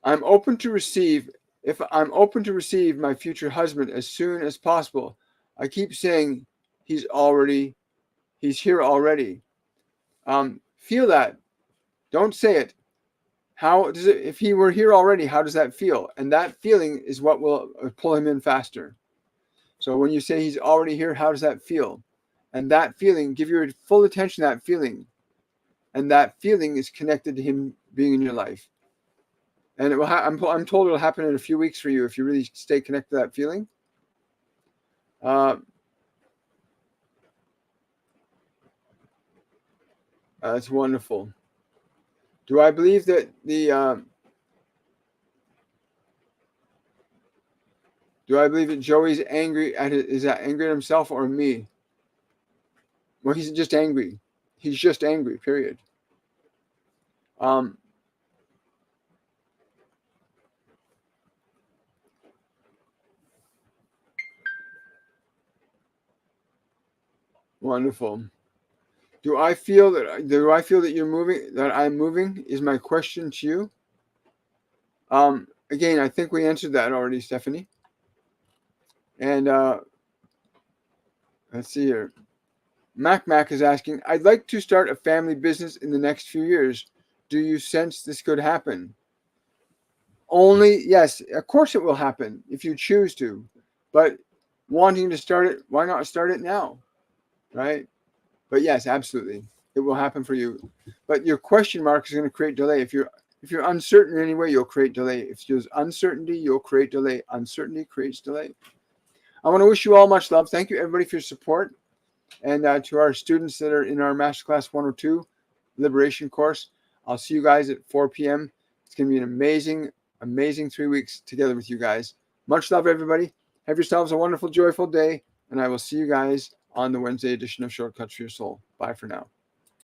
open to receive. If I'm open to receive my future husband as soon as possible, I keep saying he's here already. Feel that. Don't say it. How does it? If he were here already, how does that feel? And that feeling is what will pull him in faster. So when you say he's already here, how does that feel? And that feeling, give your full attention to that feeling. And that feeling is connected to him being in your life. And it will I'm told it'll happen in a few weeks for you if you really stay connected to that feeling. That's wonderful. Do I believe that Joey's angry is that angry at himself or me? Well, he's just angry. He's just angry, period. Wonderful. Do I feel that you're moving, that I'm moving, is my question to you. Again, I think we answered that already, Stephanie. And let's see here. Mac is asking, I'd like to start a family business in the next few years. Do you sense this could happen? Only, yes, of course it will happen if you choose to. But wanting to start it, why not start it now? Right? But yes, absolutely. It will happen for you. But your question mark is going to create delay. If you're uncertain in any way, you'll create delay. If there's uncertainty, you'll create delay. Uncertainty creates delay. I want to wish you all much love. Thank you, everybody, for your support. And to our students that are in our Masterclass 102 Liberation course, I'll see you guys at 4 p.m. It's going to be an amazing, amazing 3 weeks together with you guys. Much love, everybody. Have yourselves a wonderful, joyful day. And I will see you guys on the Wednesday edition of Shortcuts for Your Soul. Bye for now.